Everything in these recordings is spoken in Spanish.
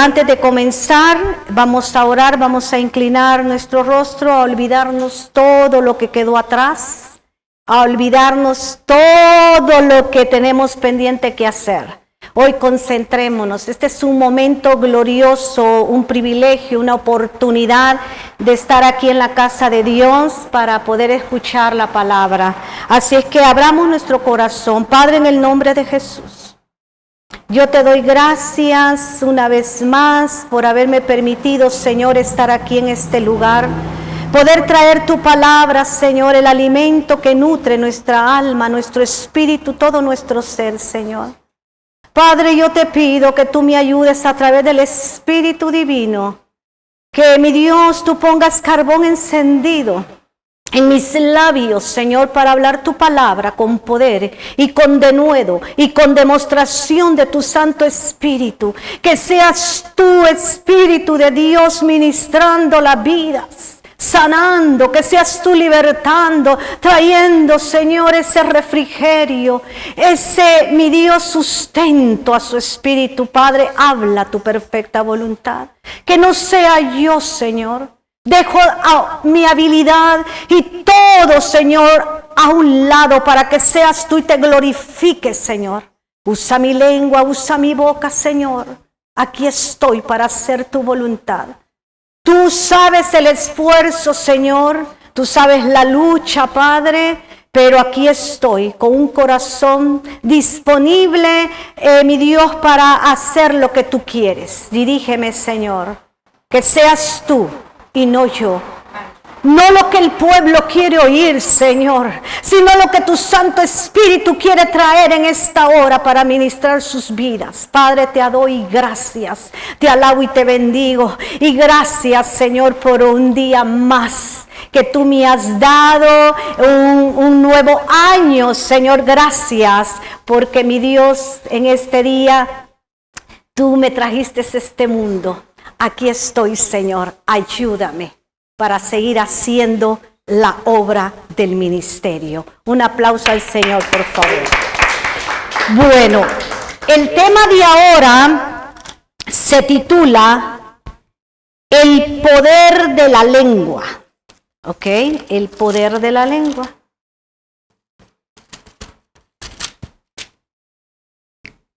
antes de comenzar vamos a orar, vamos a inclinar nuestro rostro, a olvidarnos todo lo que quedó atrás, a olvidarnos todo lo que tenemos pendiente que hacer. Hoy concentrémonos, este es un momento glorioso, un privilegio, una oportunidad de estar aquí en la casa de Dios para poder escuchar la palabra. Así es que abramos nuestro corazón. Padre, en el nombre de Jesús, yo te doy gracias una vez más por haberme permitido, Señor, estar aquí en este lugar. Poder traer tu palabra, Señor, el alimento que nutre nuestra alma, nuestro espíritu, todo nuestro ser, Señor. Padre, yo te pido que tú me ayudes a través del Espíritu Divino, que mi Dios, tú pongas carbón encendido en mis labios, Señor, para hablar tu palabra con poder y con denuedo y con demostración de tu Santo Espíritu. Que seas tú, Espíritu de Dios, ministrando las vidas, sanando, que seas tú libertando, trayendo, Señor, ese refrigerio, ese, mi Dios, sustento a su espíritu. Padre, habla tu perfecta voluntad. Que no sea yo, Señor. Dejo mi habilidad y todo, Señor, a un lado para que seas tú y te glorifiques, Señor. Usa mi lengua, usa mi boca, Señor. Aquí estoy para hacer tu voluntad. Tú sabes el esfuerzo, Señor, tú sabes la lucha, Padre, pero aquí estoy con un corazón disponible, mi Dios, para hacer lo que tú quieres. Dirígeme, Señor, que seas tú y no yo. No lo que el pueblo quiere oír, Señor, sino lo que tu Santo Espíritu quiere traer en esta hora para ministrar sus vidas. Padre, te doy gracias, te alabo y te bendigo. Y gracias, Señor, por un día más que tú me has dado, un nuevo año, Señor. Gracias, porque mi Dios, en este día, tú me trajiste a este mundo. Aquí estoy, Señor, ayúdame para seguir haciendo la obra del ministerio. Un aplauso al Señor, por favor. Bueno, el tema de ahora se titula El poder de la lengua. ¿Ok? El poder de la lengua.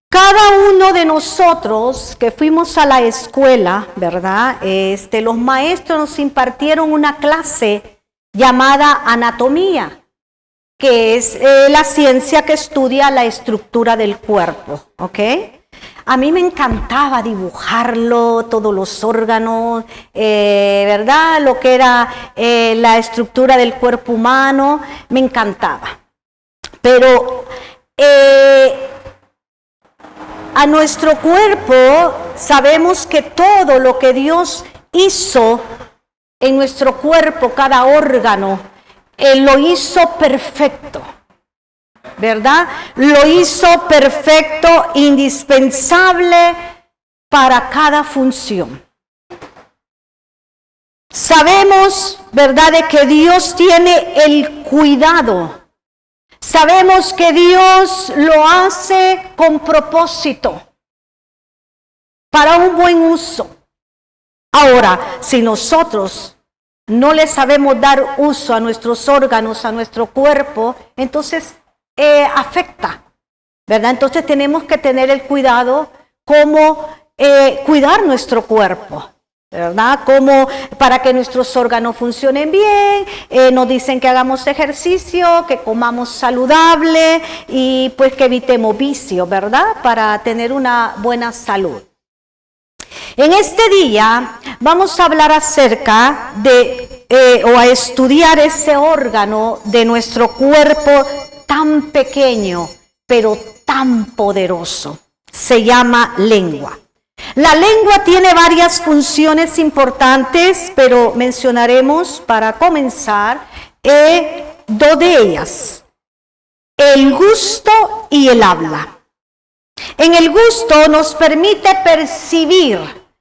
Cada uno de nosotros que fuimos a la escuela, ¿verdad? Los maestros nos impartieron una clase llamada anatomía, que es la ciencia que estudia la estructura del cuerpo, ¿ok? A mí me encantaba dibujarlo, todos los órganos, ¿verdad? Lo que era la estructura del cuerpo humano, me encantaba. Pero a nuestro cuerpo sabemos que todo lo que Dios hizo en nuestro cuerpo, cada órgano, Él lo hizo perfecto, ¿verdad? Lo hizo perfecto, indispensable para cada función. Sabemos, ¿verdad?, de que Dios tiene el cuidado. Sabemos que Dios lo hace con propósito, para un buen uso. Ahora, si nosotros no le sabemos dar uso a nuestros órganos, a nuestro cuerpo, entonces afecta, ¿verdad? Entonces tenemos que tener el cuidado cómo cuidar nuestro cuerpo, ¿verdad? Como para que nuestros órganos funcionen bien. Nos dicen que hagamos ejercicio, que comamos saludable y pues que evitemos vicios, ¿verdad? Para tener una buena salud. En este día vamos a hablar acerca de o a estudiar ese órgano de nuestro cuerpo tan pequeño pero tan poderoso. Se llama lengua. La lengua tiene varias funciones importantes, pero mencionaremos para comenzar dos de ellas: el gusto y el habla. En el gusto nos permite percibir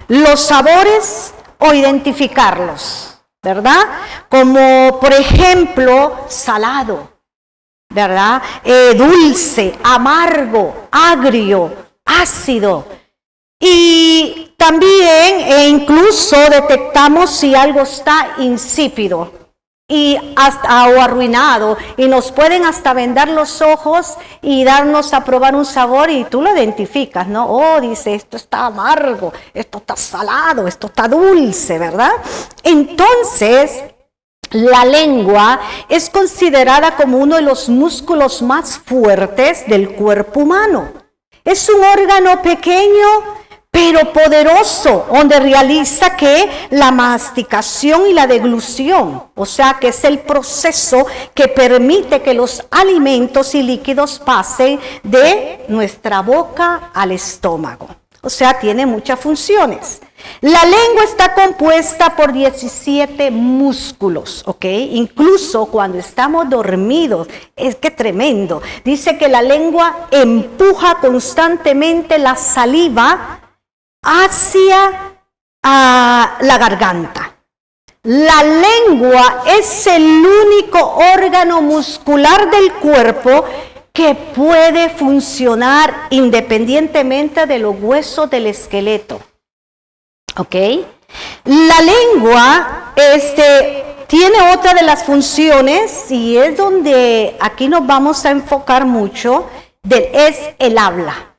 los sabores o identificarlos, ¿verdad? Como por ejemplo salado, ¿verdad? Dulce, amargo, agrio, ácido. Y también incluso detectamos si algo está insípido o arruinado, y nos pueden hasta vendar los ojos y darnos a probar un sabor, y tú lo identificas, ¿no? Oh, dice, esto está amargo, esto está salado, esto está dulce, ¿verdad? Entonces, la lengua es considerada como uno de los músculos más fuertes del cuerpo humano. Es un órgano pequeño pero poderoso, donde realiza que la masticación y la deglución, o sea que es el proceso que permite que los alimentos y líquidos pasen de nuestra boca al estómago. O sea, tiene muchas funciones. La lengua está compuesta por 17 músculos, ¿ok? Incluso cuando estamos dormidos, es que tremendo. Dice que la lengua empuja constantemente la saliva hacia la garganta. La lengua es el único órgano muscular del cuerpo que puede funcionar independientemente de los huesos del esqueleto. ¿Ok? La lengua tiene otra de las funciones, y es donde aquí nos vamos a enfocar mucho, es el habla.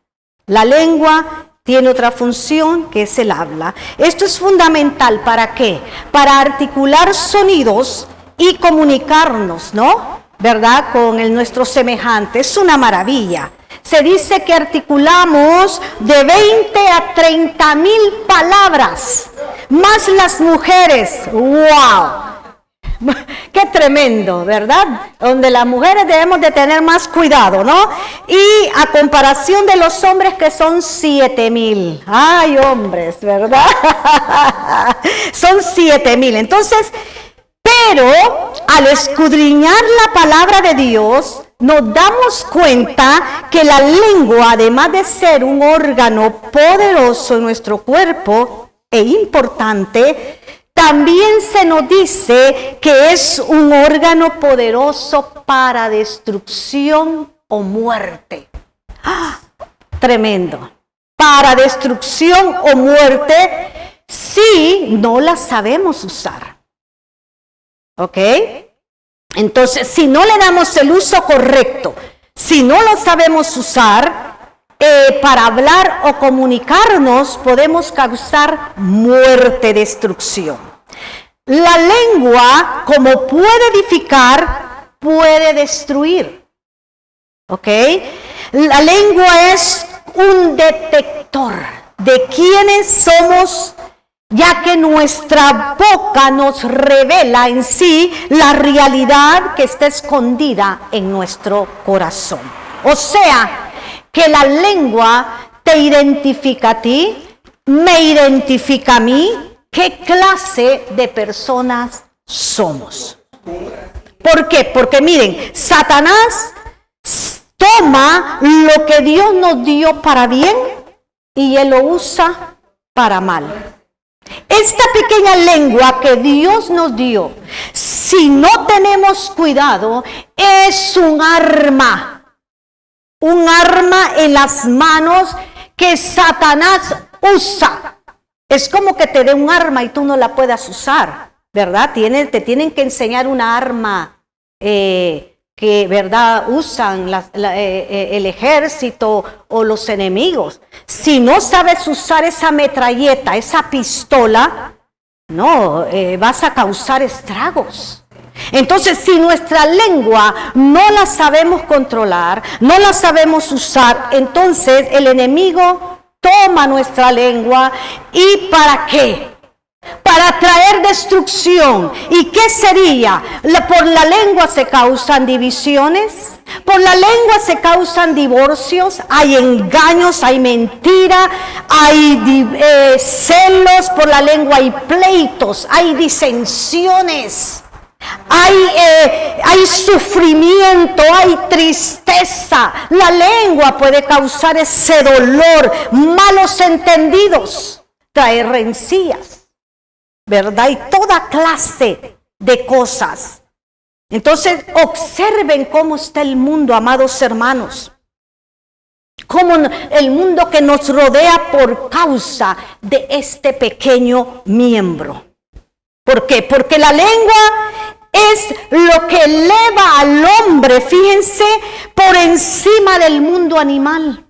La lengua tiene otra función que es el habla. Esto es fundamental, ¿para qué? Para articular sonidos y comunicarnos, ¿no? ¿Verdad? Con nuestro semejante. Es una maravilla. Se dice que articulamos de 20 a 30,000 palabras, más las mujeres. ¡Wow! ¡Qué tremendo!, ¿verdad? Donde las mujeres debemos de tener más cuidado, ¿no? Y a comparación de los hombres, que son 7,000. ¡Ay, hombres!, ¿verdad? Son 7,000. Entonces, pero al escudriñar la palabra de Dios, nos damos cuenta que la lengua, además de ser un órgano poderoso en nuestro cuerpo e importante, también se nos dice que es un órgano poderoso para destrucción o muerte. ¡Ah! Tremendo. Para destrucción o muerte, si no la sabemos usar. ¿Ok? Entonces, si no le damos el uso correcto, si no lo sabemos usar, para hablar o comunicarnos, podemos causar muerte, destrucción. La lengua, como puede edificar, puede destruir. ¿Ok? La lengua es un detector de quiénes somos, ya que nuestra boca nos revela en sí la realidad que está escondida en nuestro corazón. O sea, que la lengua te identifica a ti, me identifica a mí, qué clase de personas somos. ¿Por qué? Porque miren, Satanás toma lo que Dios nos dio para bien y él lo usa para mal. Esta pequeña lengua que Dios nos dio, si no tenemos cuidado, es un arma en las manos que Satanás usa. Es como que te dé un arma y tú no la puedas usar, ¿verdad? Te tienen que enseñar una arma que, ¿verdad?, usan el ejército o los enemigos. Si no sabes usar esa metralleta, esa pistola, no, vas a causar estragos. Entonces, si nuestra lengua no la sabemos controlar, no la sabemos usar, entonces el enemigo toma nuestra lengua. ¿Y para qué? Para traer destrucción. ¿Y qué sería? Por la lengua se causan divisiones, por la lengua se causan divorcios, hay engaños, hay mentira, hay celos, por la lengua hay pleitos, hay disensiones. Hay sufrimiento, hay tristeza. La lengua puede causar ese dolor, malos entendidos, traer rencillas, ¿verdad? Y toda clase de cosas. Entonces, observen cómo está el mundo, amados hermanos. como el mundo que nos rodea por causa de este pequeño miembro. ¿Por qué? Porque la lengua es lo que eleva al hombre, fíjense, por encima del mundo animal.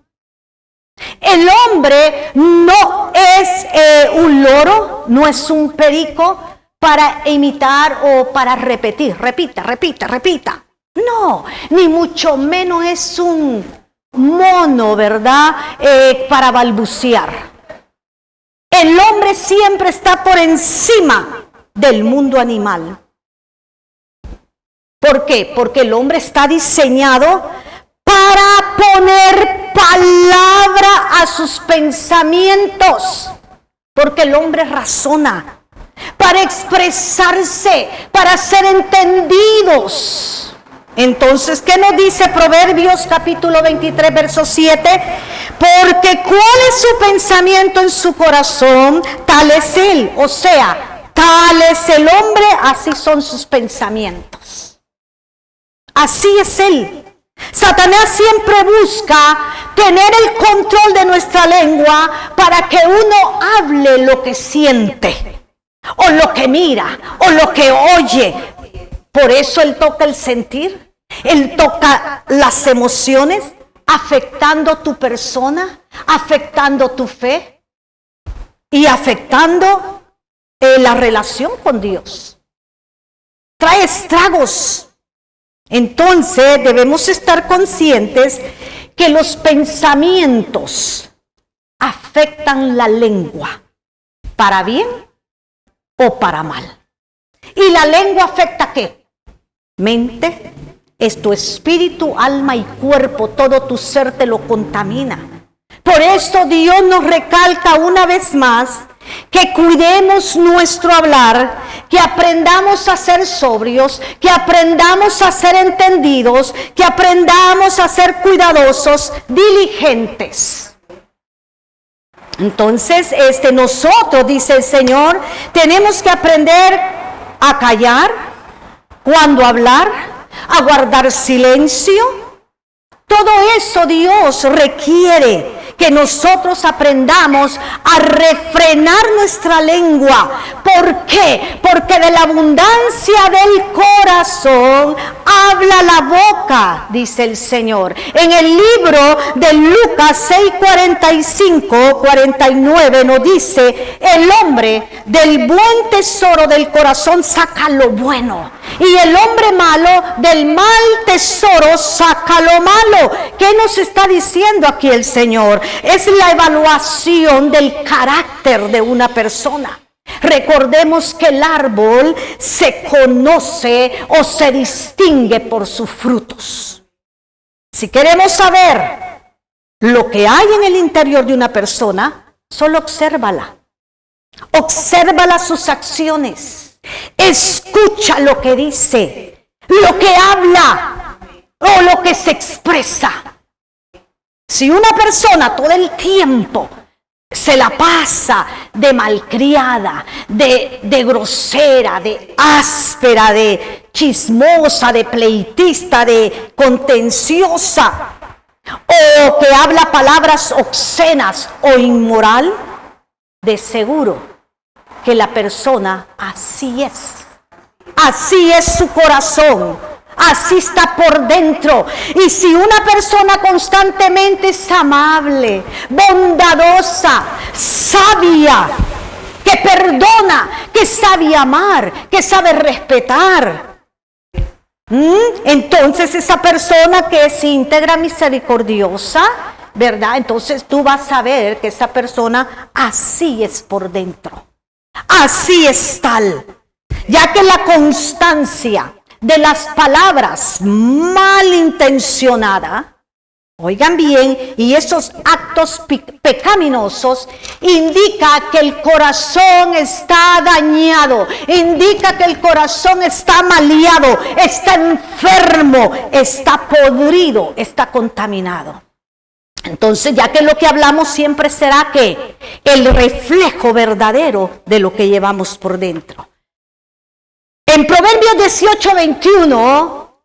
El hombre no es un loro, no es un perico para imitar o para repetir. Repita, repita, repita. No, ni mucho menos es un mono, ¿verdad? Para balbucear. El hombre siempre está por encima del mundo animal. ¿Por qué? Porque el hombre está diseñado para poner palabra a sus pensamientos. Porque el hombre razona, para expresarse, para ser entendidos. Entonces, ¿qué nos dice Proverbios capítulo 23, verso 7? Porque cuál es su pensamiento en su corazón, tal es él. O sea, tal es el hombre, así son sus pensamientos. Así es él. Satanás siempre busca tener el control de nuestra lengua para que uno hable lo que siente, o lo que mira, o lo que oye. Por eso él toca el sentir, él toca las emociones, afectando tu persona, afectando tu fe y afectando la relación con Dios. Trae estragos. Entonces debemos estar conscientes que los pensamientos afectan la lengua, para bien o para mal. ¿Y la lengua afecta qué? Mente, es tu espíritu, alma y cuerpo, todo tu ser te lo contamina. Por eso Dios nos recalca una vez más que cuidemos nuestro hablar, que aprendamos a ser sobrios, que aprendamos a ser entendidos, que aprendamos a ser cuidadosos, diligentes. Entonces, nosotros, dice el Señor, tenemos que aprender a callar, cuando hablar, a guardar silencio. Todo eso Dios requiere que nosotros aprendamos a refrenar nuestra lengua. ¿Por qué? Porque de la abundancia del corazón habla la boca, dice el Señor. En el libro de Lucas 6:45-49 nos dice: el hombre del buen tesoro del corazón saca lo bueno, y el hombre malo del mal tesoro saca lo malo. ¿Qué nos está diciendo aquí el Señor? Es la evaluación del carácter de una persona. Recordemos que el árbol se conoce o se distingue por sus frutos. Si queremos saber lo que hay en el interior de una persona, solo obsérvala. Obsérvala sus acciones. Escucha lo que dice, lo que habla o lo que se expresa. Si una persona todo el tiempo se la pasa de malcriada, de grosera, de áspera, de chismosa, de pleitista, de contenciosa, o que habla palabras obscenas o inmoral, de seguro que la persona así es su corazón. Así está por dentro. Y si una persona constantemente es amable, bondadosa, sabia, que perdona, que sabe amar, que sabe respetar, entonces esa persona que es íntegra, misericordiosa, ¿verdad? Entonces tú vas a ver que esa persona así es por dentro. Así es tal. Ya que la constancia de las palabras malintencionadas, oigan bien, y esos actos pecaminosos, indica que el corazón está dañado, indica que el corazón está maleado, está enfermo, está podrido, está contaminado. Entonces, ya que lo que hablamos siempre será que el reflejo verdadero de lo que llevamos por dentro. En Proverbios 18:21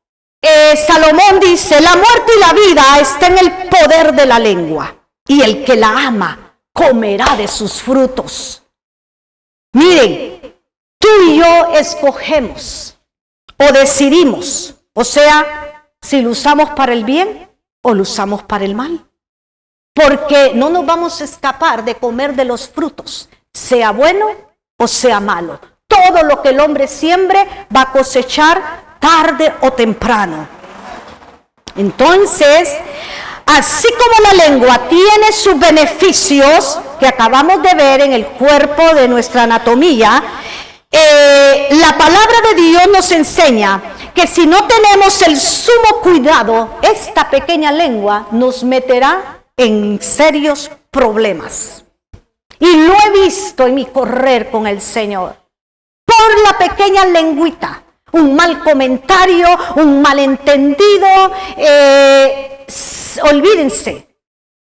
Salomón dice, la muerte y la vida está en el poder de la lengua, y el que la ama comerá de sus frutos. Miren, tú y yo escogemos o decidimos, o sea, si lo usamos para el bien o lo usamos para el mal. Porque no nos vamos a escapar de comer de los frutos, sea bueno o sea malo. Todo lo que el hombre siembre va a cosechar tarde o temprano. Entonces, así como la lengua tiene sus beneficios que acabamos de ver en el cuerpo de nuestra anatomía, la palabra de Dios nos enseña que si no tenemos el sumo cuidado, esta pequeña lengua nos meterá en serios problemas. Y lo he visto en mi correr con el Señor. Por la pequeña lengüita, un mal comentario, un malentendido, olvídense,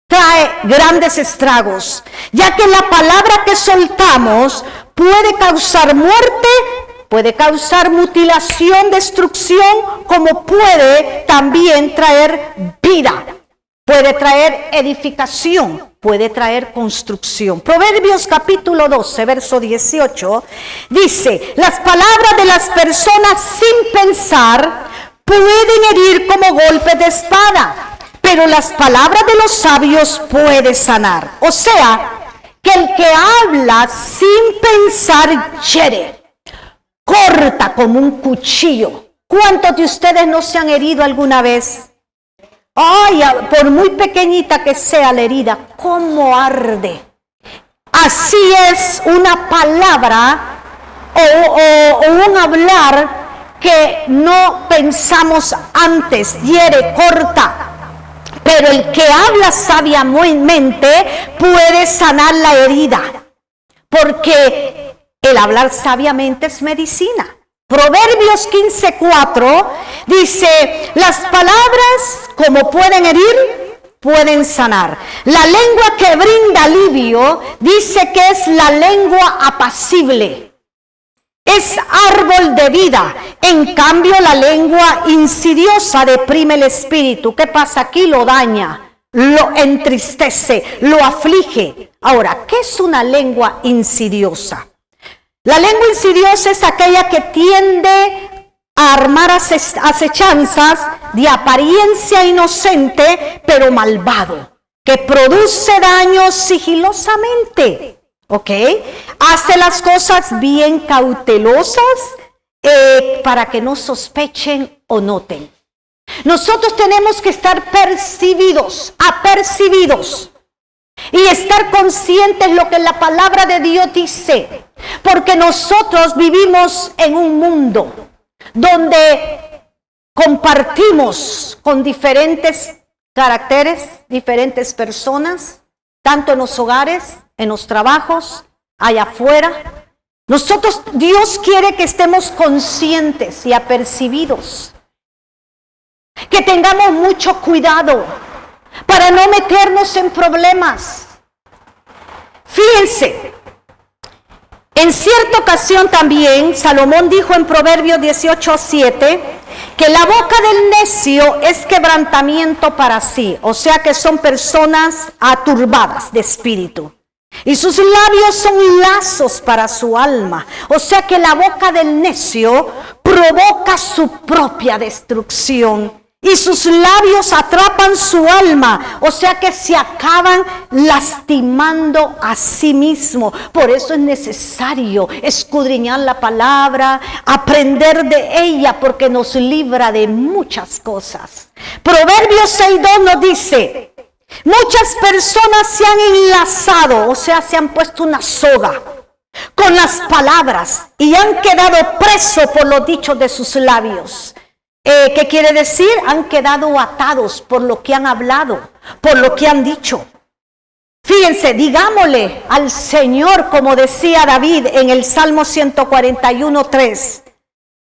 trae grandes estragos, ya que la palabra que soltamos puede causar muerte, puede causar mutilación, destrucción, como puede también traer vida, puede traer edificación, puede traer construcción. Proverbios capítulo 12, verso 18, dice, las palabras de las personas sin pensar pueden herir como golpes de espada, pero las palabras de los sabios pueden sanar. O sea, que el que habla sin pensar hiere, corta como un cuchillo. ¿Cuántos de ustedes no se han herido alguna vez? Ay, por muy pequeñita que sea la herida, ¿cómo arde? Así es una palabra o un hablar que no pensamos antes, hiere, corta. Pero el que habla sabiamente puede sanar la herida, porque el hablar sabiamente es medicina. Proverbios 15:4 dice, las palabras como pueden herir, pueden sanar. La lengua que brinda alivio dice que es la lengua apacible. Es árbol de vida. En cambio, la lengua insidiosa deprime el espíritu. ¿Qué pasa aquí? Lo daña, lo entristece, lo aflige. Ahora, ¿qué es una lengua insidiosa? La lengua insidiosa es aquella que tiende a armar acechanzas de apariencia inocente, pero malvado, que produce daño sigilosamente. ¿Ok? Hace las cosas bien cautelosas para que no sospechen o noten. Nosotros tenemos que estar apercibidos y estar conscientes de lo que la palabra de Dios dice, porque nosotros vivimos en un mundo donde compartimos con diferentes caracteres, diferentes personas, tanto en los hogares, en los trabajos, allá afuera. Dios quiere que estemos conscientes y apercibidos, que tengamos mucho cuidado para no meternos en problemas. Fíjense, en cierta ocasión también Salomón dijo en Proverbios 18:7 que la boca del necio es quebrantamiento para sí, o sea que son personas aturbadas de espíritu. Y sus labios son lazos para su alma. O sea que la boca del necio provoca su propia destrucción. Y sus labios atrapan su alma. O sea que se acaban lastimando a sí mismo. Por eso es necesario escudriñar la palabra, aprender de ella, porque nos libra de muchas cosas. Proverbios 6:2 nos dice: muchas personas se han enlazado, o sea, se han puesto una soga con las palabras y han quedado presos por los dichos de sus labios. ¿Qué quiere decir? Han quedado atados por lo que han hablado, por lo que han dicho. Fíjense, digámosle al Señor, como decía David en el Salmo 141:3.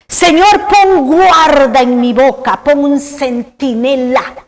Señor, pon guarda en mi boca, pon un centinela.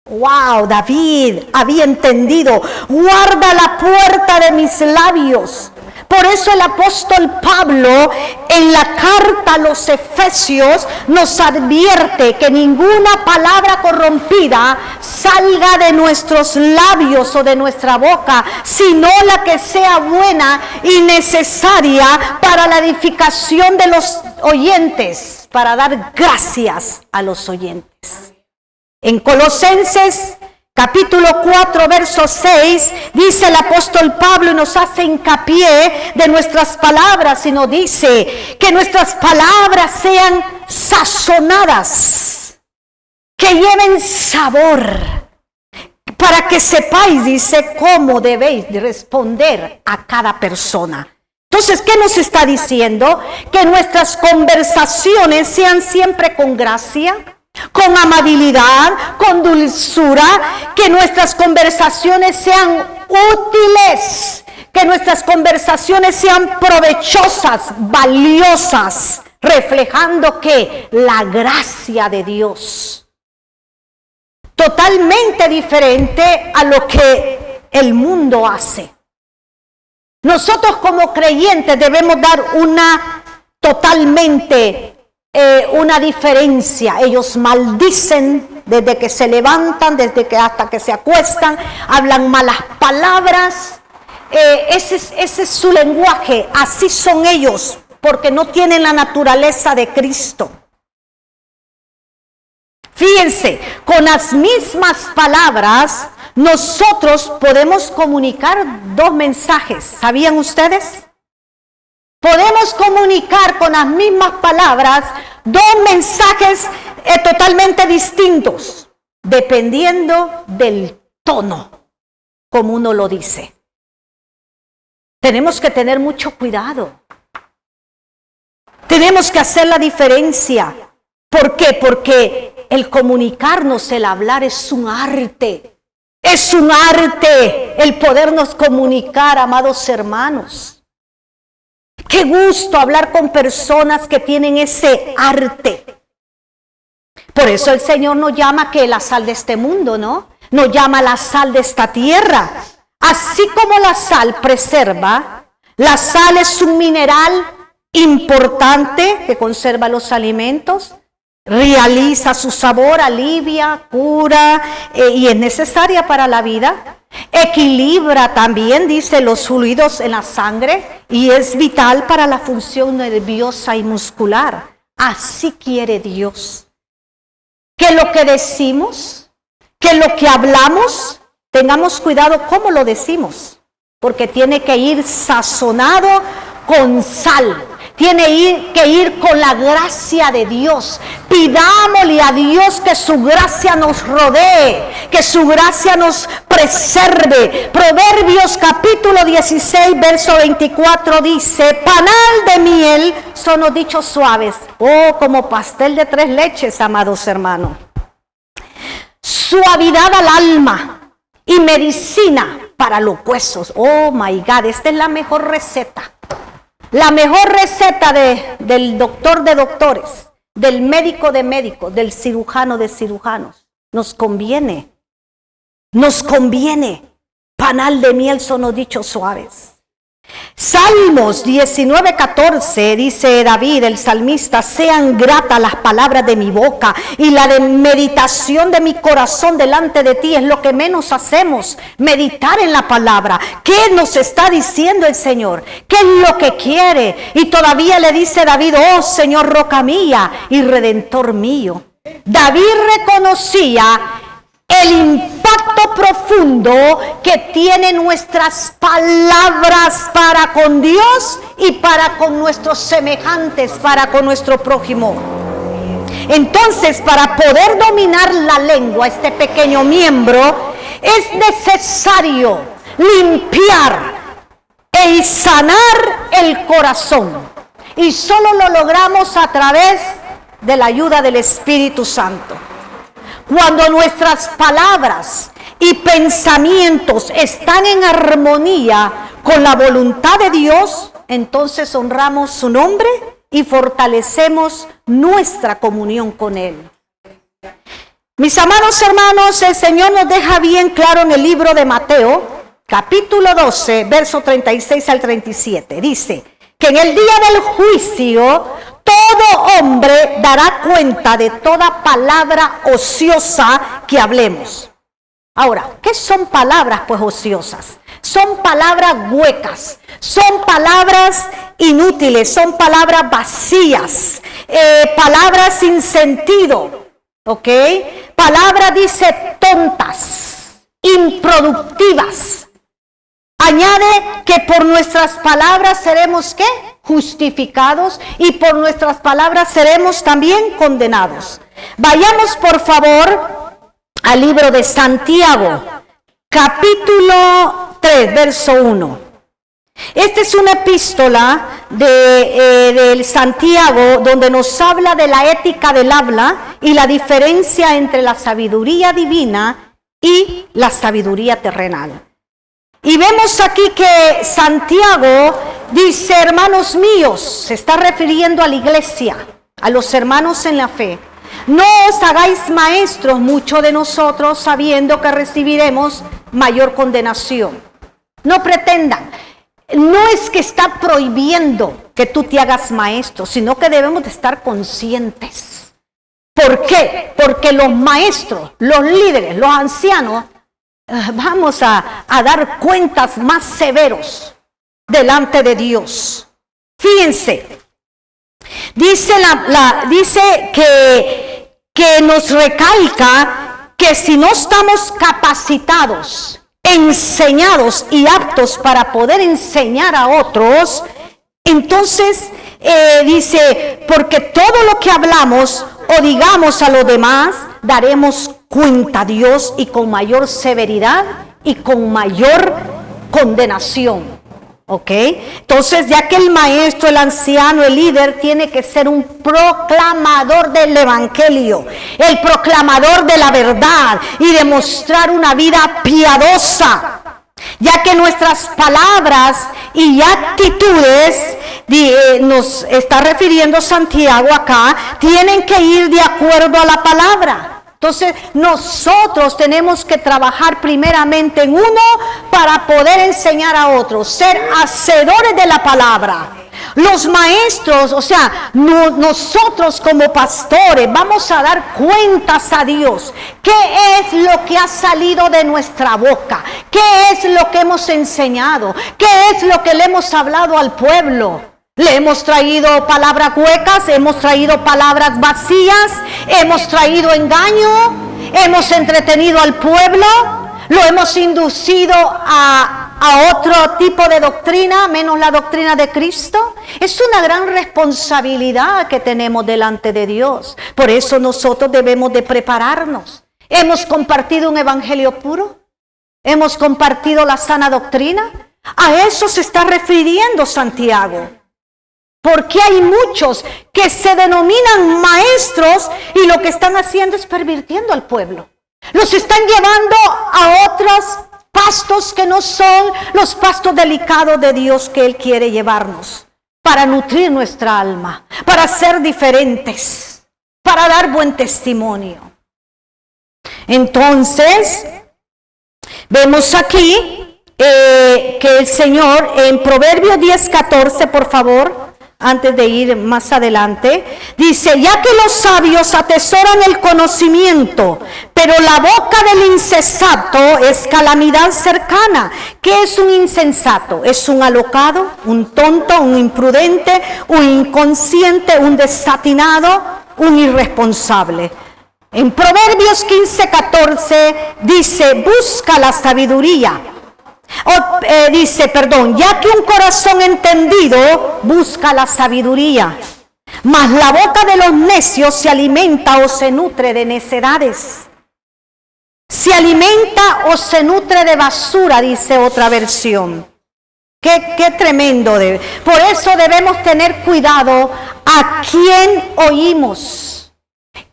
Wow, David había entendido. Guarda la puerta de mis labios, Por eso el apóstol Pablo en la carta a los Efesios nos advierte que ninguna palabra corrompida salga de nuestros labios o de nuestra boca, sino la que sea buena y necesaria para la edificación de los oyentes, para dar gracias a los oyentes. En Colosenses capítulo 4, verso 6, dice el apóstol Pablo y nos hace hincapié de nuestras palabras y nos dice que nuestras palabras sean sazonadas, que lleven sabor, para que sepáis, dice, cómo debéis responder a cada persona. Entonces, ¿qué nos está diciendo? Que nuestras conversaciones sean siempre con gracia, con amabilidad, con dulzura, que nuestras conversaciones sean útiles, que nuestras conversaciones sean provechosas, valiosas, reflejando que la gracia de Dios. Totalmente diferente a lo que el mundo hace. Nosotros como creyentes debemos dar una diferencia. Ellos maldicen desde que se levantan, desde que hasta que se acuestan, hablan malas palabras. Ese es su lenguaje, así son ellos, porque no tienen la naturaleza de Cristo. Fíjense, con las mismas palabras nosotros podemos comunicar dos mensajes. ¿Sabían ustedes? Podemos comunicar con las mismas palabras dos mensajes totalmente distintos, dependiendo del tono, como uno lo dice. Tenemos que tener mucho cuidado. Tenemos que hacer la diferencia. ¿Por qué? Porque el comunicarnos, el hablar es un arte. Es un arte el podernos comunicar, amados hermanos. Qué gusto hablar con personas que tienen ese arte. Por eso el Señor nos llama que la sal de este mundo, ¿no? Nos llama la sal de esta tierra. Así como la sal preserva, la sal es un mineral importante que conserva los alimentos, realiza su sabor, alivia, cura y es necesaria para la vida. Equilibra también, dice, los fluidos en la sangre y es vital para la función nerviosa y muscular. Así quiere Dios. Que lo que decimos, que lo que hablamos, tengamos cuidado cómo lo decimos, porque tiene que ir sazonado con sal. Tiene que ir con la gracia de Dios. Pidámosle a Dios que su gracia nos rodee, que su gracia nos preserve. Proverbios capítulo 16, verso 24 dice: panal de miel son los dichos suaves. Oh, como pastel de 3 leches, amados hermanos. Suavidad al alma y medicina para los huesos. Oh, my God, esta es la mejor receta. La mejor receta del doctor de doctores, del médico de médicos, del cirujano de cirujanos. Nos conviene. Panal de miel son los dichos suaves. Salmos 19:14 dice David, el salmista: sean gratas las palabras de mi boca y la de meditación de mi corazón delante de ti. Es lo que menos hacemos, meditar en la palabra. ¿Qué nos está diciendo el Señor? ¿Qué es lo que quiere? Y todavía le dice David: oh Señor, roca mía y redentor mío. David reconocía el impacto profundo que tienen nuestras palabras para con Dios y para con nuestros semejantes, para con nuestro prójimo. Entonces, para poder dominar la lengua, este pequeño miembro, es necesario limpiar y sanar el corazón. Y solo lo logramos a través de la ayuda del Espíritu Santo. Cuando nuestras palabras y pensamientos están en armonía con la voluntad de Dios, entonces honramos su nombre y fortalecemos nuestra comunión con Él. Mis amados hermanos, el Señor nos deja bien claro en el libro de Mateo, capítulo 12, verso 36 al 37. Dice que en el día del juicio todo hombre dará cuenta de toda palabra ociosa que hablemos. Ahora, ¿qué son palabras pues ociosas? Son palabras huecas, son palabras inútiles, son palabras vacías, palabras sin sentido, ¿ok? Palabras, dice, tontas, improductivas. Añade que por nuestras palabras seremos, ¿qué? Justificados, y por nuestras palabras seremos también condenados. Vayamos por favor al libro de Santiago, capítulo 3, verso 1. Esta es una epístola del Santiago donde nos habla de la ética del habla y la diferencia entre la sabiduría divina y la sabiduría terrenal. Y vemos aquí que Santiago dice, hermanos míos, se está refiriendo a la iglesia, a los hermanos en la fe. No os hagáis maestros muchos de nosotros sabiendo que recibiremos mayor condenación. No pretendan. No es que está prohibiendo que tú te hagas maestro, sino que debemos de estar conscientes. ¿Por qué? Porque los maestros, los líderes, los ancianos, vamos a dar cuentas más severos delante de Dios. Fíjense, dice que nos recalca que si no estamos capacitados, enseñados y aptos para poder enseñar a otros, entonces dice, porque todo lo que hablamos o digamos a los demás, daremos cuenta a Dios y con mayor severidad y con mayor condenación. ¿Ok? Entonces, ya que el maestro, el anciano, el líder tiene que ser un proclamador del evangelio, el proclamador de la verdad y demostrar una vida piadosa, ya que nuestras palabras y actitudes, nos está refiriendo Santiago acá, tienen que ir de acuerdo a la palabra. Entonces, nosotros tenemos que trabajar primeramente en uno para poder enseñar a otros, ser hacedores de la palabra. Los maestros, o sea, nosotros como pastores vamos a dar cuentas a Dios. ¿Qué es lo que ha salido de nuestra boca? ¿Qué es lo que hemos enseñado? ¿Qué es lo que le hemos hablado al pueblo? Le hemos traído palabras huecas, hemos traído palabras vacías, hemos traído engaño, hemos entretenido al pueblo, lo hemos inducido a otro tipo de doctrina, menos la doctrina de Cristo. Es una gran responsabilidad que tenemos delante de Dios. Por eso nosotros debemos de prepararnos. Hemos compartido un evangelio puro, hemos compartido la sana doctrina. A eso se está refiriendo Santiago. Porque hay muchos que se denominan maestros y lo que están haciendo es pervirtiendo al pueblo. Los están llevando a otros pastos que no son los pastos delicados de Dios que Él quiere llevarnos. Para nutrir nuestra alma, para ser diferentes, para dar buen testimonio. Entonces, vemos aquí que el Señor en Proverbios 10:14, por favor, antes de ir más adelante, dice, ya que los sabios atesoran el conocimiento, pero la boca del insensato es calamidad cercana. ¿Qué es un insensato? Es un alocado, un tonto, un imprudente, un inconsciente, un desatinado, un irresponsable. En Proverbios 15:14 dice, busca la sabiduría. Ya que un corazón entendido busca la sabiduría, mas la boca de los necios se alimenta o se nutre de necedades. Se alimenta o se nutre de basura, dice otra versión. Qué tremendo. Por eso debemos tener cuidado a quién oímos.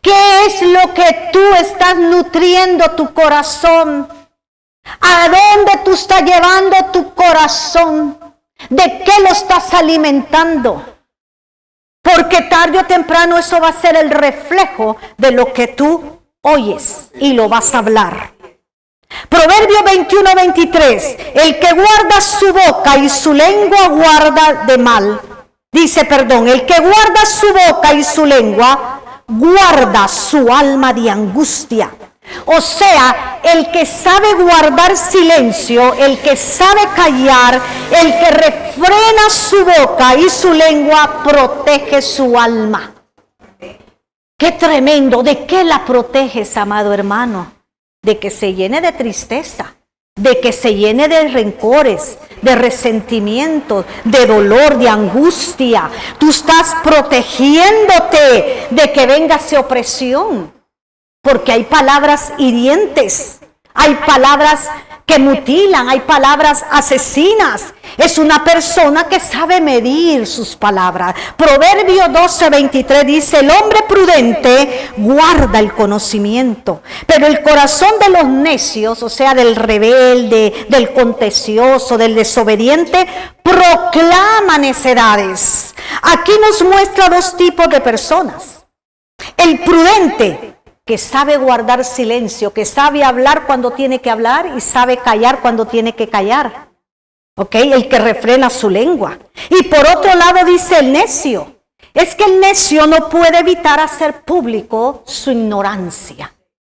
¿Qué es lo que tú estás nutriendo tu corazón? ¿A dónde tú estás llevando tu corazón? ¿De qué lo estás alimentando? Porque tarde o temprano eso va a ser el reflejo de lo que tú oyes y lo vas a hablar. Proverbio 21:23, el que guarda su boca y su lengua guarda de mal. Dice, el que guarda su boca y su lengua guarda su alma de angustia. O sea, el que sabe guardar silencio, el que sabe callar, el que refrena su boca y su lengua, protege su alma. ¡Qué tremendo! ¿De qué la proteges, amado hermano? De que se llene de tristeza, de que se llene de rencores, de resentimientos, de dolor, de angustia. Tú estás protegiéndote de que venga esa opresión. Porque hay palabras hirientes, hay palabras que mutilan, hay palabras asesinas. Es una persona que sabe medir sus palabras. Proverbio 12:23 dice, el hombre prudente guarda el conocimiento, pero el corazón de los necios, o sea, del rebelde, del contencioso, del desobediente, proclama necedades. Aquí nos muestra dos tipos de personas. El prudente, que sabe guardar silencio, que sabe hablar cuando tiene que hablar y sabe callar cuando tiene que callar. ¿Ok? El que refrena su lengua. Y por otro lado dice el necio. Es que el necio no puede evitar hacer público su ignorancia.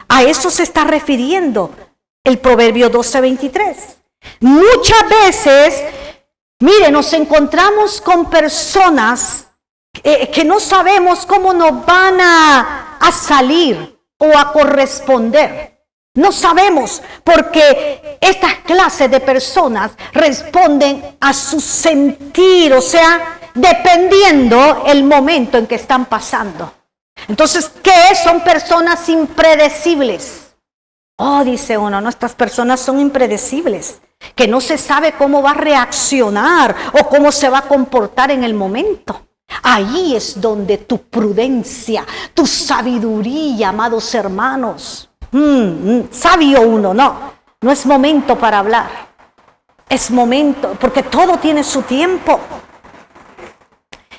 A eso se está refiriendo el Proverbio 12:23. Muchas veces, mire, nos encontramos con personas que no sabemos cómo nos van a salir o a corresponder. No sabemos, porque estas clases de personas responden a su sentir, o sea, dependiendo el momento en que están pasando. Entonces, ¿qué es? Son personas impredecibles. Oh, dice uno, no, estas personas son impredecibles, que no se sabe cómo va a reaccionar o cómo se va a comportar en el momento. Ahí es donde tu prudencia, tu sabiduría, amados hermanos. Sabio uno, no es momento para hablar. Es momento, porque todo tiene su tiempo.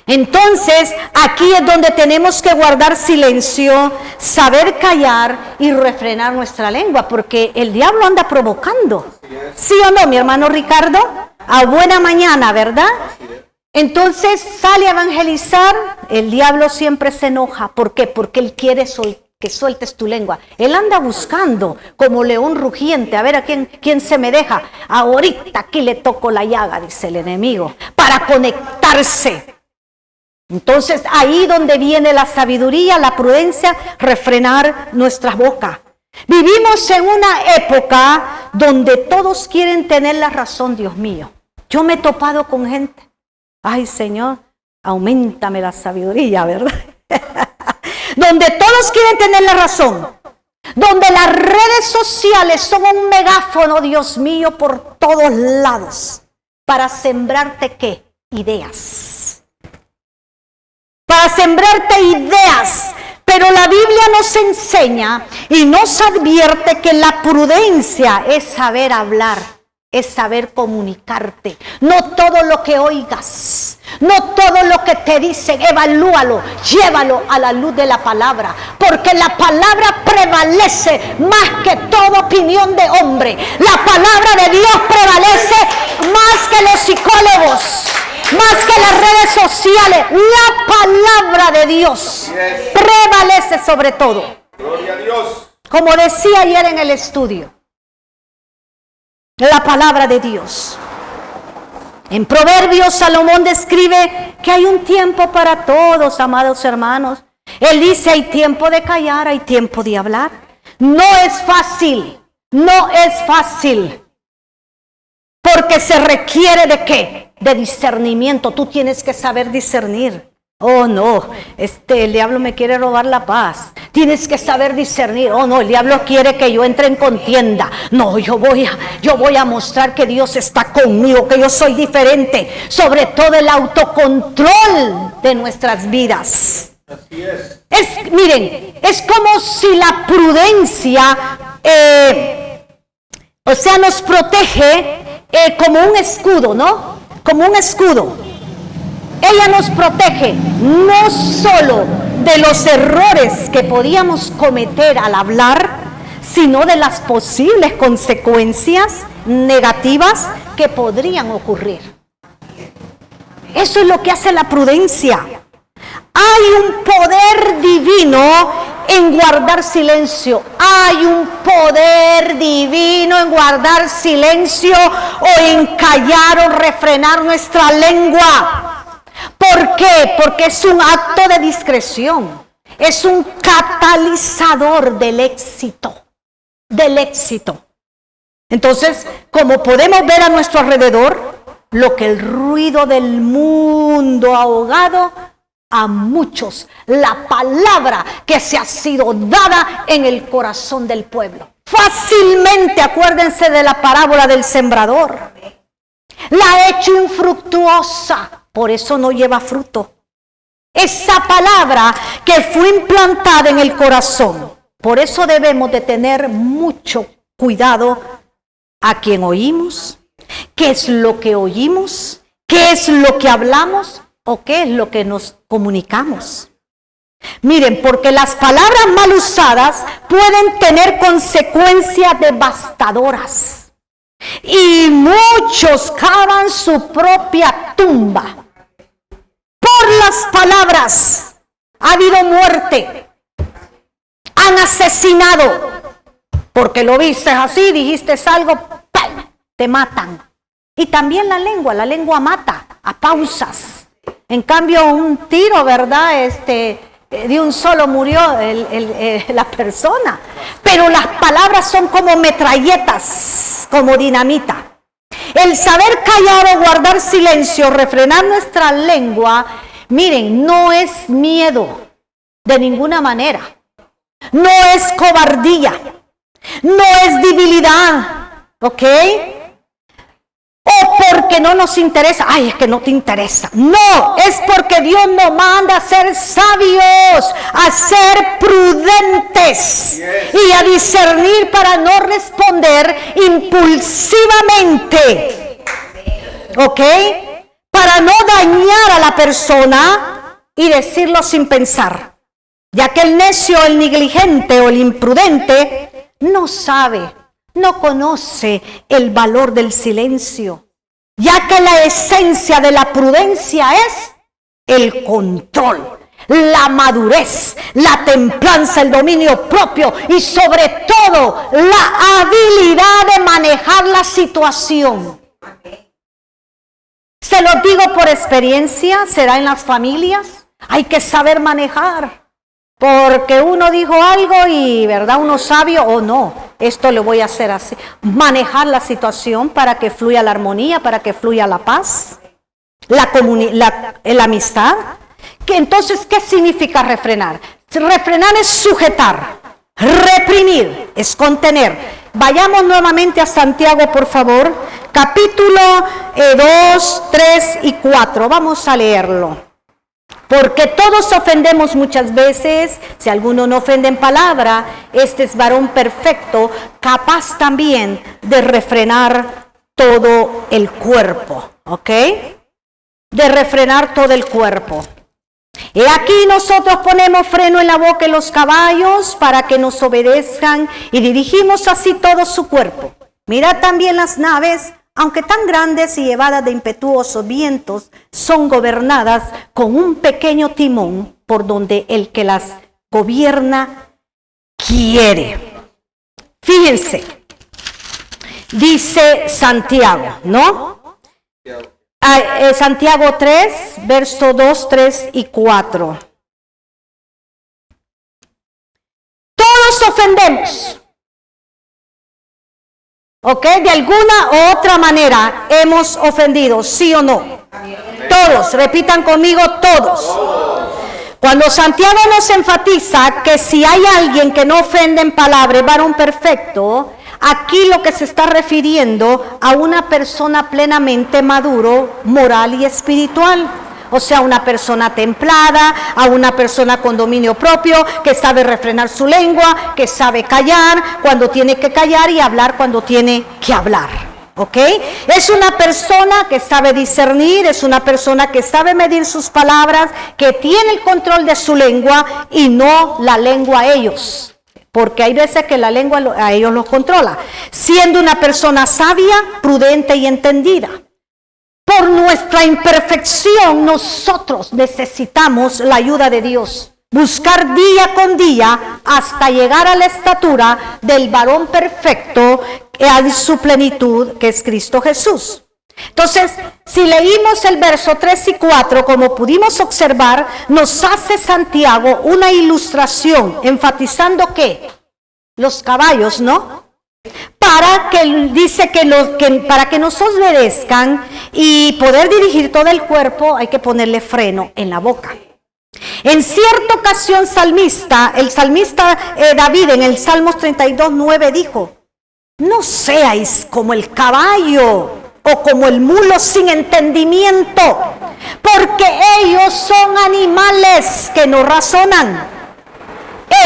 Entonces, aquí es donde tenemos que guardar silencio, saber callar y refrenar nuestra lengua, porque el diablo anda provocando. ¿Sí o no, mi hermano Ricardo? A buena mañana, ¿verdad? Entonces sale a evangelizar, el diablo siempre se enoja. ¿Por qué? Porque él quiere que sueltes tu lengua. Él anda buscando como león rugiente, a ver a quién se me deja. Ahorita aquí le toco la llaga, dice el enemigo, para conectarse. Entonces ahí donde viene la sabiduría, la prudencia, refrenar nuestra boca. Vivimos en una época donde todos quieren tener la razón, Dios mío. Yo me he topado con gente. Ay, Señor, auméntame la sabiduría, ¿verdad? Donde todos quieren tener la razón. Donde las redes sociales son un megáfono, Dios mío, por todos lados. Para sembrarte, ¿qué? Ideas. Para sembrarte ideas. Pero la Biblia nos enseña y nos advierte que la prudencia es saber hablar. Es saber comunicarte. No todo lo que oigas, no todo lo que te dicen, evalúalo, llévalo a la luz de la palabra, porque la palabra prevalece más que toda opinión de hombre. La palabra de Dios prevalece más que los psicólogos, más que las redes sociales. La palabra de Dios prevalece sobre todo. Gloria a Dios. Como decía ayer en el estudio, la palabra de Dios. En Proverbios, Salomón describe que hay un tiempo para todos, amados hermanos. Él dice, hay tiempo de callar, hay tiempo de hablar. No es fácil, no es fácil. Porque se requiere ¿de qué? De discernimiento. Tú tienes que saber discernir. Oh no, el diablo me quiere robar la paz. Tienes que saber discernir. Oh no, el diablo quiere que yo entre en contienda. No, yo voy a mostrar que Dios está conmigo, que yo soy diferente. Sobre todo el autocontrol de nuestras vidas. Así es. Miren, es como si la prudencia, nos protege como un escudo, ¿no? Como un escudo. Ella nos protege no solo de los errores que podíamos cometer al hablar, sino de las posibles consecuencias negativas que podrían ocurrir. Eso es lo que hace la prudencia. Hay un poder divino en guardar silencio. Hay un poder divino en guardar silencio o en callar o refrenar nuestra lengua. ¿Por qué? Porque es un acto de discreción. Es un catalizador del éxito. Del éxito. Entonces, como podemos ver a nuestro alrededor, lo que el ruido del mundo ha ahogado a muchos, la palabra que se ha sido dada en el corazón del pueblo. Fácilmente, acuérdense de la parábola del sembrador. La ha hecho infructuosa, por eso no lleva fruto. Esa palabra que fue implantada en el corazón. Por eso debemos de tener mucho cuidado a quien oímos, qué es lo que oímos, qué es lo que hablamos o qué es lo que nos comunicamos. Miren, porque las palabras mal usadas pueden tener consecuencias devastadoras y muchos cavan su propia tumba. Por las palabras ha habido muerte, han asesinado, porque lo viste así, dijiste algo, ¡pam!, te matan. Y también la lengua mata a pausas. En cambio, un tiro, ¿verdad? De un solo murió la persona. Pero las palabras son como metralletas, como dinamita. El saber callar o guardar silencio, refrenar nuestra lengua, miren, no es miedo de ninguna manera. No es cobardía. No es debilidad. ¿Ok? O porque no nos interesa. Ay, es que no te interesa. No, es porque Dios nos manda a ser sabios, a ser prudentes y a discernir para no responder impulsivamente. ¿Ok? Para no dañar a la persona y decirlo sin pensar. Ya que el necio, el negligente o el imprudente no sabe, no conoce el valor del silencio, ya que la esencia de la prudencia es el control, la madurez, la templanza, el dominio propio y sobre todo la habilidad de manejar la situación. Se lo digo por experiencia, será en las familias, hay que saber manejar. Porque uno dijo algo y, ¿verdad? Uno sabio o no, esto lo voy a hacer así. Manejar la situación para que fluya la armonía, para que fluya la paz, la amistad. Entonces, ¿qué significa refrenar? Refrenar es sujetar, reprimir, es contener. Vayamos nuevamente a Santiago, por favor, capítulo 2, 3 y 4. Vamos a leerlo. Porque todos ofendemos muchas veces, si alguno no ofende en palabra, este es varón perfecto, capaz también de refrenar todo el cuerpo, ¿ok? De refrenar todo el cuerpo. Y aquí nosotros ponemos freno en la boca de los caballos para que nos obedezcan y dirigimos así todo su cuerpo. Mirad también las naves, aunque tan grandes y llevadas de impetuosos vientos, son gobernadas con un pequeño timón por donde el que las gobierna quiere. Fíjense, dice Santiago, ¿no? Santiago 3, verso 2, 3 y 4. Todos ofendemos. ¿Ok? De alguna u otra manera hemos ofendido, ¿sí o no? Todos, repitan conmigo, todos. Cuando Santiago nos enfatiza que si hay alguien que no ofende en palabra, es varón perfecto, aquí lo que se está refiriendo a una persona plenamente maduro, moral y espiritual. O sea, una persona templada, a una persona con dominio propio, que sabe refrenar su lengua, que sabe callar cuando tiene que callar y hablar cuando tiene que hablar. ¿Ok? Es una persona que sabe discernir, es una persona que sabe medir sus palabras, que tiene el control de su lengua y no la lengua a ellos. porque hay veces que la lengua a ellos los controla, siendo una persona sabia, prudente y entendida. Por nuestra imperfección, nosotros necesitamos la ayuda de Dios. Buscar día con día hasta llegar a la estatura del varón perfecto en su plenitud, que es Cristo Jesús. Entonces, si leímos el verso 3 y 4, como pudimos observar, nos hace Santiago una ilustración, enfatizando que los caballos, ¿no? Para que dice para que nos obedezcan y poder dirigir todo el cuerpo, hay que ponerle freno en la boca. En cierta ocasión el salmista David en el Salmos 32:9 dijo: no seáis como el caballo o como el mulo sin entendimiento, porque ellos son animales que no razonan.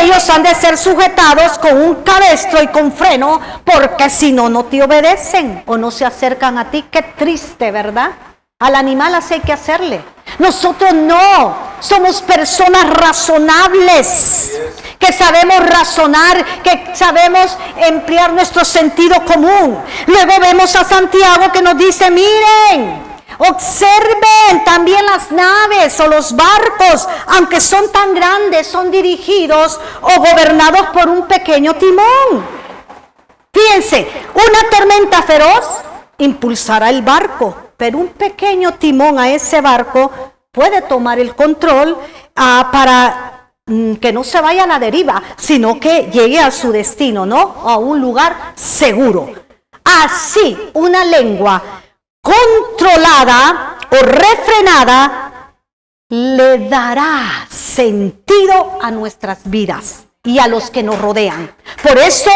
Ellos han de ser sujetados con un cabestro y con freno, porque si no, no te obedecen o no se acercan a ti. Qué triste, ¿verdad? Al animal así hay que hacerle. Nosotros no, somos personas razonables, que sabemos razonar, que sabemos emplear nuestro sentido común. Luego vemos a Santiago que nos dice: miren, observen también las naves o los barcos, aunque son tan grandes, son dirigidos o gobernados por un pequeño timón. Fíjense, una tormenta feroz impulsará el barco, pero un pequeño timón a ese barco puede tomar el control para que no se vaya a la deriva, sino que llegue a su destino, ¿no? A un lugar seguro. Así, una lengua controlada o refrenada le dará sentido a nuestras vidas y a los que nos rodean. Por eso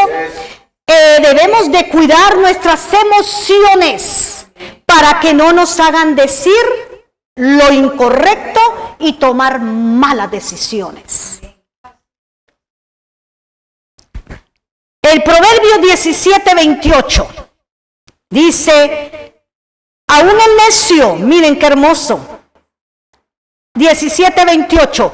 debemos de cuidar nuestras emociones para que no nos hagan decir lo incorrecto y tomar malas decisiones. El Proverbio 17:28 dice: aún el necio, miren qué hermoso, 17:28,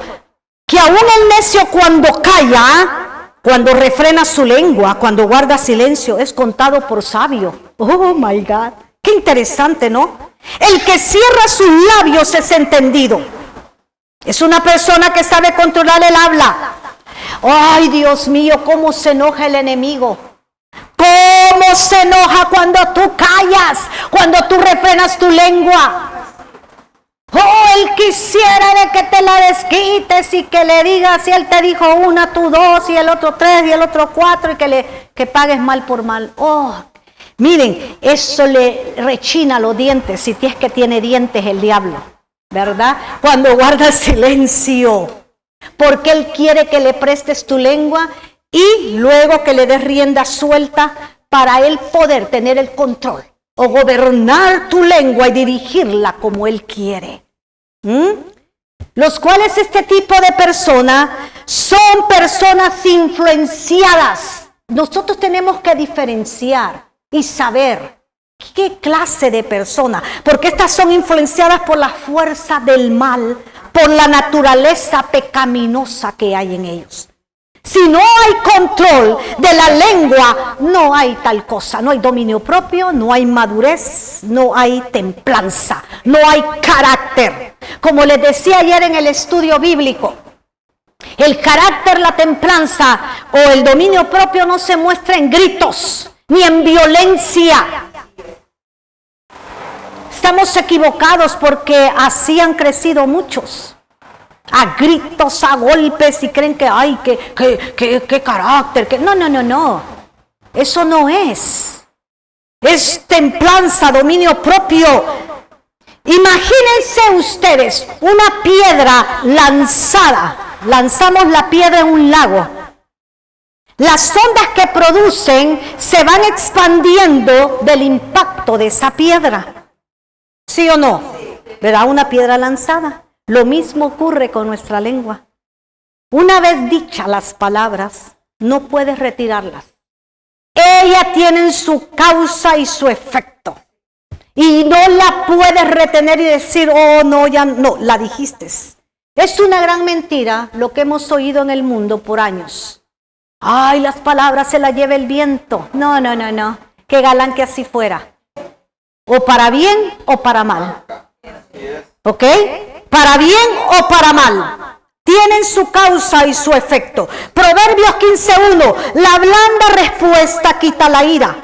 que aún el necio cuando calla, cuando refrena su lengua, cuando guarda silencio, es contado por sabio. Oh my God, qué interesante, ¿no? El que cierra sus labios es entendido. Es una persona que sabe controlar el habla. Ay, Dios mío, cómo se enoja el enemigo. Cómo se enoja cuando tú callas, cuando tú refrenas tu lengua. Oh, él quisiera de que te la desquites y que le digas, si él te dijo una, tú dos, y el otro tres, y el otro cuatro, y que pagues mal por mal. Oh, miren, eso le rechina los dientes, si es que tiene dientes el diablo, ¿verdad? Cuando guarda silencio, porque él quiere que le prestes tu lengua y luego que le des rienda suelta para él poder tener el control o gobernar tu lengua y dirigirla como él quiere. Los cuales este tipo de personas son personas influenciadas. Nosotros tenemos que diferenciar y saber qué clase de persona, porque estas son influenciadas por la fuerza del mal, por la naturaleza pecaminosa que hay en ellos. Si no hay control de la lengua, no hay tal cosa, no hay dominio propio, no hay madurez, no hay templanza, no hay carácter. Como les decía ayer en el estudio bíblico, el carácter, la templanza o el dominio propio no se muestra en gritos ni en violencia. Estamos equivocados porque así han crecido muchos. A gritos, a golpes, y creen que ay, qué carácter, que no. Eso no es. Es templanza, dominio propio. Imagínense ustedes una piedra lanzada. Lanzamos la piedra en un lago. Las ondas que producen se van expandiendo del impacto de esa piedra. ¿Sí o no? ¿Verdad? Una piedra lanzada. Lo mismo ocurre con nuestra lengua. Una vez dichas las palabras, no puedes retirarlas. Ellas tienen su causa y su efecto. Y no la puedes retener y decir, oh no, ya no, la dijiste. Es una gran mentira lo que hemos oído en el mundo por años. Ay, las palabras se las lleva el viento. No, no, no, no. Qué galán que así fuera. O para bien o para mal. ¿Ok? Para bien o para mal. Tienen su causa y su efecto. Proverbios 15:1. La blanda respuesta quita la ira,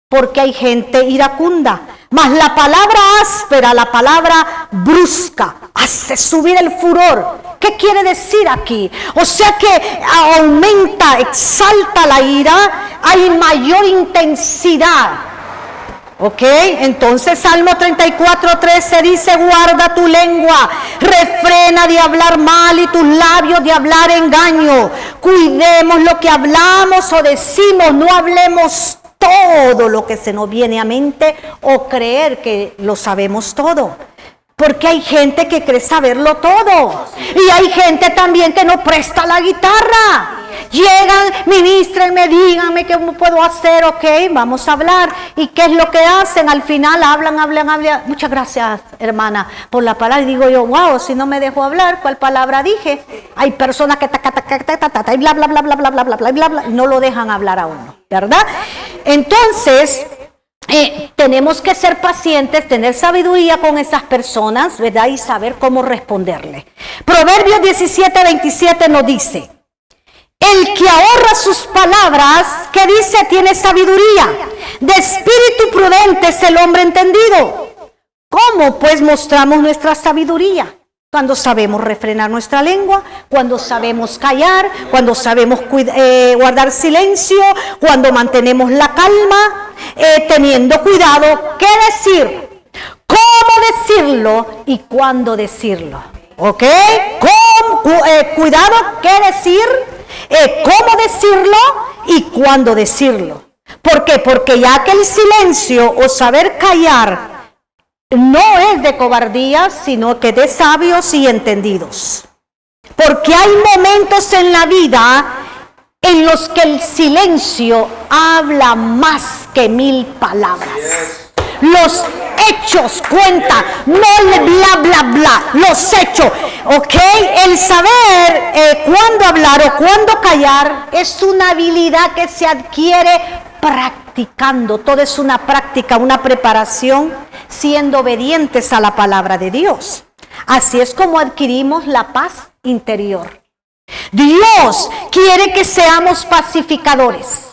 porque hay gente iracunda. Mas la palabra áspera, la palabra brusca, hace subir el furor. ¿Qué quiere decir aquí? O sea que aumenta, exalta la ira, hay mayor intensidad. ¿Ok? Entonces Salmo 34:13 dice: guarda tu lengua, refrena de hablar mal y tus labios de hablar engaño. Cuidemos lo que hablamos o decimos, no hablemos todo lo que se nos viene a mente o creer que lo sabemos todo. Porque hay gente que cree saberlo todo. Y hay gente también que no presta la guitarra. Llegan, ministrenme, díganme qué puedo hacer, ok, vamos a hablar. ¿Y qué es lo que hacen? Al final hablan. Muchas gracias, hermana, por la palabra. Y digo yo, wow, si no me dejó hablar, ¿cuál palabra dije? Hay personas que y bla, bla, bla, bla, bla, bla, bla, bla, bla, bla, no lo dejan hablar a uno, ¿verdad? Entonces, tenemos que ser pacientes, tener sabiduría con esas personas, ¿verdad? Y saber cómo responderle. Proverbios 17:27 nos dice: el que ahorra sus palabras, ¿qué dice? Tiene sabiduría. De espíritu prudente es el hombre entendido. ¿Cómo pues mostramos nuestra sabiduría? Cuando sabemos refrenar nuestra lengua, cuando sabemos callar, cuando sabemos guardar silencio, cuando mantenemos la calma, teniendo cuidado qué decir, cómo decirlo y cuándo decirlo. ¿Ok? Cuidado qué decir, cómo decirlo y cuándo decirlo. ¿Por qué? Porque ya que el silencio o saber callar no es de cobardía, sino que de sabios y entendidos. Porque hay momentos en la vida en los que el silencio habla más que 1000 palabras. Los hechos cuentan, no el bla, bla, bla, los hechos. ¿Ok? El saber cuándo hablar o cuándo callar es una habilidad que se adquiere practicando. Todo es una práctica, una preparación, siendo obedientes a la palabra de Dios. Así es como adquirimos la paz interior. Dios quiere que seamos pacificadores.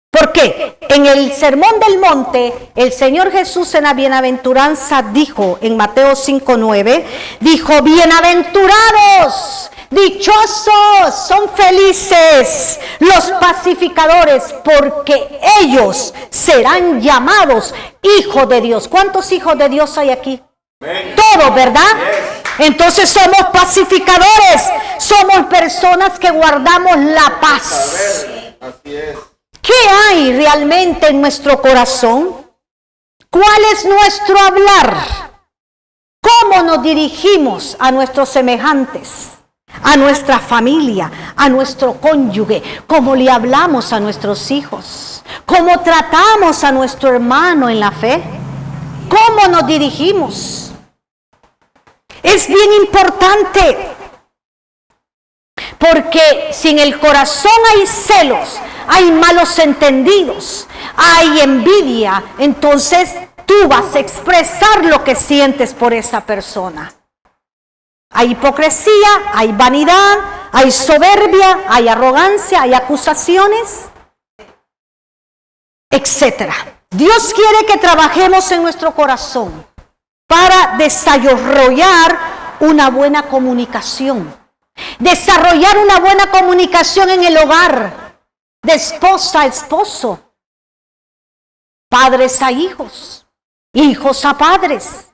¿Por qué? En el Sermón del Monte, el Señor Jesús en la bienaventuranza dijo, en Mateo 5:9, dijo: bienaventurados, dichosos, son felices los pacificadores, porque ellos serán llamados hijos de Dios. ¿Cuántos hijos de Dios hay aquí? Todos, ¿verdad? Entonces somos pacificadores, somos personas que guardamos la paz. Así es. ¿Qué hay realmente en nuestro corazón? ¿Cuál es nuestro hablar? ¿Cómo nos dirigimos a nuestros semejantes, a nuestra familia, a nuestro cónyuge? ¿Cómo le hablamos a nuestros hijos? ¿Cómo tratamos a nuestro hermano en la fe? ¿Cómo nos dirigimos? Es bien importante, porque si en el corazón hay celos, hay malos entendidos, hay envidia, entonces tú vas a expresar lo que sientes por esa persona. Hay hipocresía, hay vanidad, hay soberbia, hay arrogancia, hay acusaciones, etc. Dios quiere que trabajemos en nuestro corazón para desarrollar una buena comunicación. Desarrollar una buena comunicación en el hogar, de esposa a esposo, padres a hijos, hijos a padres,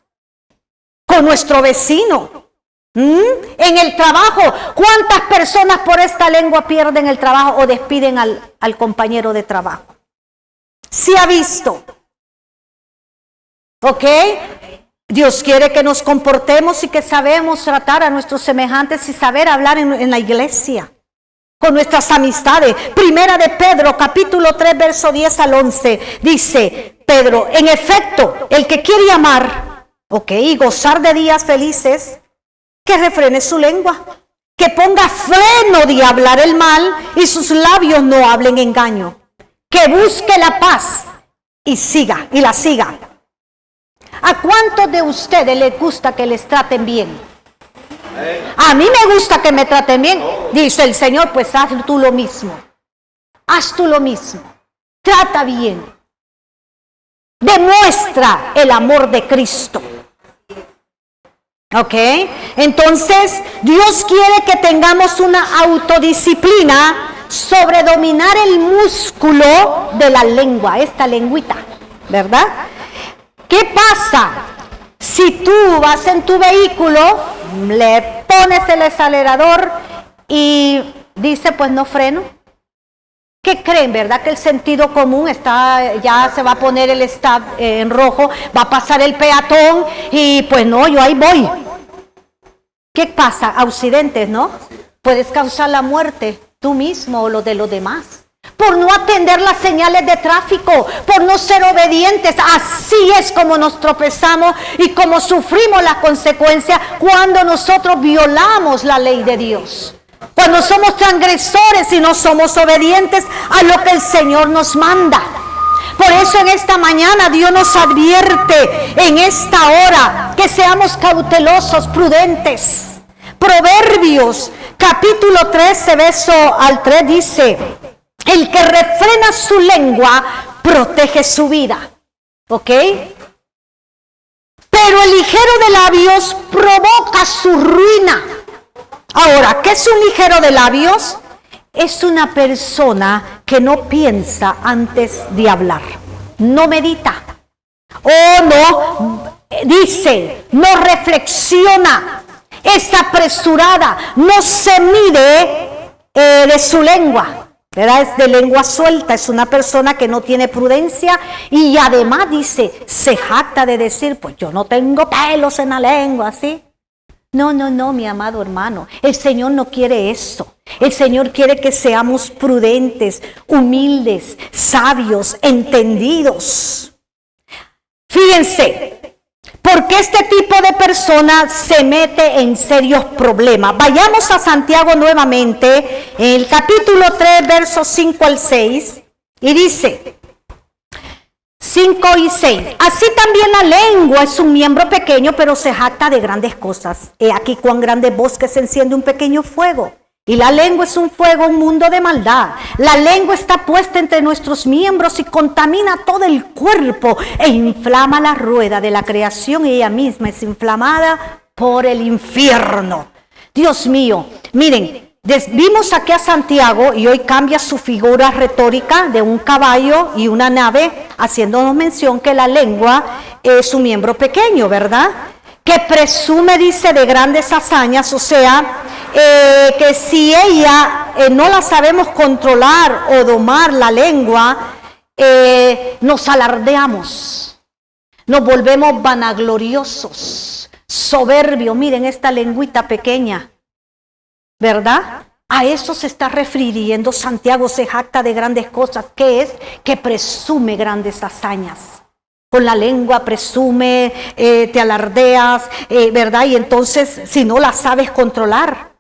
con nuestro vecino, en el trabajo. ¿Cuántas personas por esta lengua pierden el trabajo o despiden al compañero de trabajo? ¿Sí ha visto? ¿Ok? Dios quiere que nos comportemos y que sabemos tratar a nuestros semejantes y saber hablar en la iglesia, con nuestras amistades. Primera de Pedro, capítulo 3, verso 10 al 11, dice Pedro: en efecto, el que quiere amar, y gozar de días felices, que refrene su lengua, que ponga freno de hablar el mal y sus labios no hablen engaño, que busque la paz y la siga. ¿A cuántos de ustedes les gusta que les traten bien? A mí me gusta que me traten bien, dice el Señor, pues haz tú lo mismo. Haz tú lo mismo. Trata bien. Demuestra el amor de Cristo. ¿Ok? Entonces, Dios quiere que tengamos una autodisciplina sobre dominar el músculo de la lengua, esta lengüita, ¿verdad? ¿Qué pasa? Si tú vas en tu vehículo, le pones el acelerador y dice, pues no freno. ¿Qué creen, verdad? Que el sentido común ya se va a poner el stop en rojo, va a pasar el peatón y pues no, yo ahí voy. ¿Qué pasa? Accidentes, ¿no? Puedes causar la muerte tú mismo o lo de los demás. Por no atender las señales de tráfico, por no ser obedientes. Así es como nos tropezamos y como sufrimos las consecuencias cuando nosotros violamos la ley de Dios. Cuando somos transgresores y no somos obedientes a lo que el Señor nos manda. Por eso en esta mañana Dios nos advierte en esta hora que seamos cautelosos, prudentes. Proverbios capítulo 13, verso al 3 dice: el que refrena su lengua protege su vida. ¿Ok? Pero el ligero de labios provoca su ruina. Ahora, ¿qué es un ligero de labios? Es una persona que no piensa antes de hablar, no medita, o no dice, no reflexiona, es apresurada, no se mide de su lengua, ¿verdad? Es de lengua suelta, es una persona que no tiene prudencia y además dice, se jacta de decir, pues yo no tengo pelos en la lengua, ¿sí? No, mi amado hermano, el Señor no quiere eso. El Señor quiere que seamos prudentes, humildes, sabios, entendidos. Fíjense, porque este tipo de persona se mete en serios problemas. Vayamos a Santiago nuevamente, en el capítulo 3, versos 5 al 6, y dice: 5 y 6. Así también la lengua es un miembro pequeño, pero se jacta de grandes cosas. He aquí cuán grande bosque se enciende un pequeño fuego. Y la lengua es un fuego, un mundo de maldad. La lengua está puesta entre nuestros miembros y contamina todo el cuerpo e inflama la rueda de la creación y ella misma es inflamada por el infierno. Dios mío, miren, vimos aquí a Santiago y hoy cambia su figura retórica de un caballo y una nave, haciéndonos mención que la lengua es un miembro pequeño, ¿verdad? Que presume, dice, de grandes hazañas, o sea, que si ella no la sabemos controlar o domar la lengua, nos alardeamos, nos volvemos vanagloriosos, soberbios. Miren esta lengüita pequeña, ¿verdad? A eso se está refiriendo Santiago, se jacta de grandes cosas. ¿Qué es? Que presume grandes hazañas. Con la lengua presume, te alardeas, ¿verdad? Y entonces, si no la sabes controlar.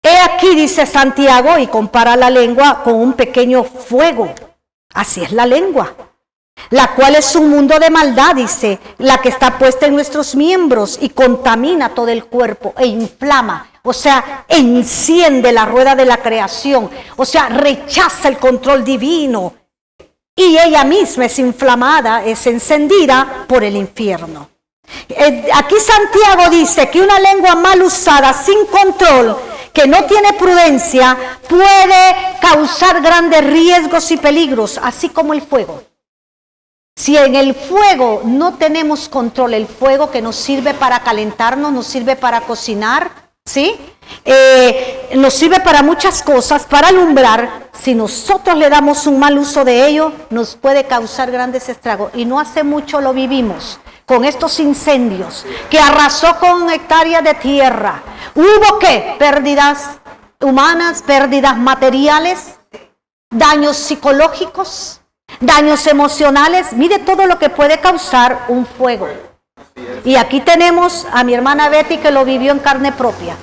He aquí, dice Santiago, y compara la lengua con un pequeño fuego. Así es la lengua, la cual es un mundo de maldad, dice, la que está puesta en nuestros miembros y contamina todo el cuerpo e inflama. O sea, enciende la rueda de la creación, o sea, rechaza el control divino. Y ella misma es inflamada, es encendida por el infierno. Aquí Santiago dice que una lengua mal usada, sin control, que no tiene prudencia, puede causar grandes riesgos y peligros, así como el fuego. Si en el fuego no tenemos control, el fuego que nos sirve para calentarnos, nos sirve para cocinar, ¿sí? Nos sirve para muchas cosas, para alumbrar. Si nosotros le damos un mal uso de ello, nos puede causar grandes estragos. Y no hace mucho lo vivimos con estos incendios que arrasó con hectáreas de tierra. ¿Hubo qué? Pérdidas humanas, pérdidas materiales, daños psicológicos, daños emocionales. Mire todo lo que puede causar un fuego. Y aquí tenemos a mi hermana Betty que lo vivió en carne propia.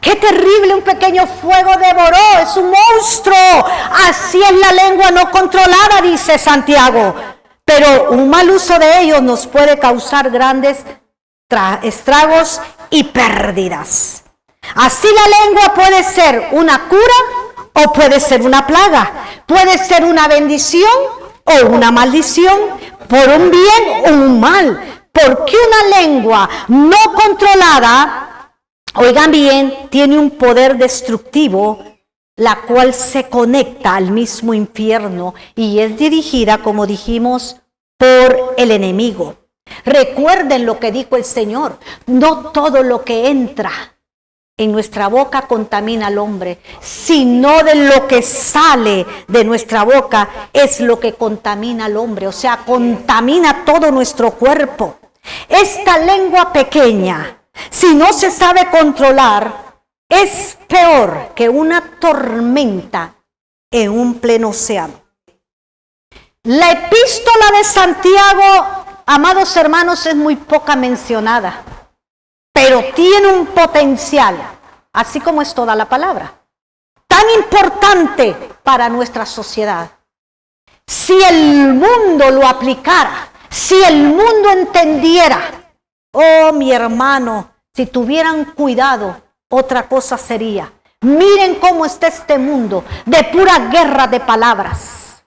¡Qué terrible! Un pequeño fuego devoró, es un monstruo. Así es la lengua no controlada, dice Santiago. Pero un mal uso de ellos nos puede causar grandes estragos y pérdidas. Así la lengua puede ser una cura o puede ser una plaga. Puede ser una bendición o una maldición, por un bien o un mal. Porque una lengua no controlada, oigan bien, tiene un poder destructivo, la cual se conecta al mismo infierno y es dirigida, como dijimos, por el enemigo. Recuerden lo que dijo el Señor: no todo lo que entra en nuestra boca contamina al hombre, sino de lo que sale de nuestra boca es lo que contamina al hombre, o sea, contamina todo nuestro cuerpo. Esta lengua pequeña, si no se sabe controlar, es peor que una tormenta en un pleno océano. La epístola de Santiago, amados hermanos, es muy poca mencionada, pero tiene un potencial, así como es toda la palabra, tan importante para nuestra sociedad. Si el mundo lo aplicara, si el mundo entendiera, oh mi hermano, si tuvieran cuidado, otra cosa sería. Miren cómo está este mundo de pura guerra de palabras.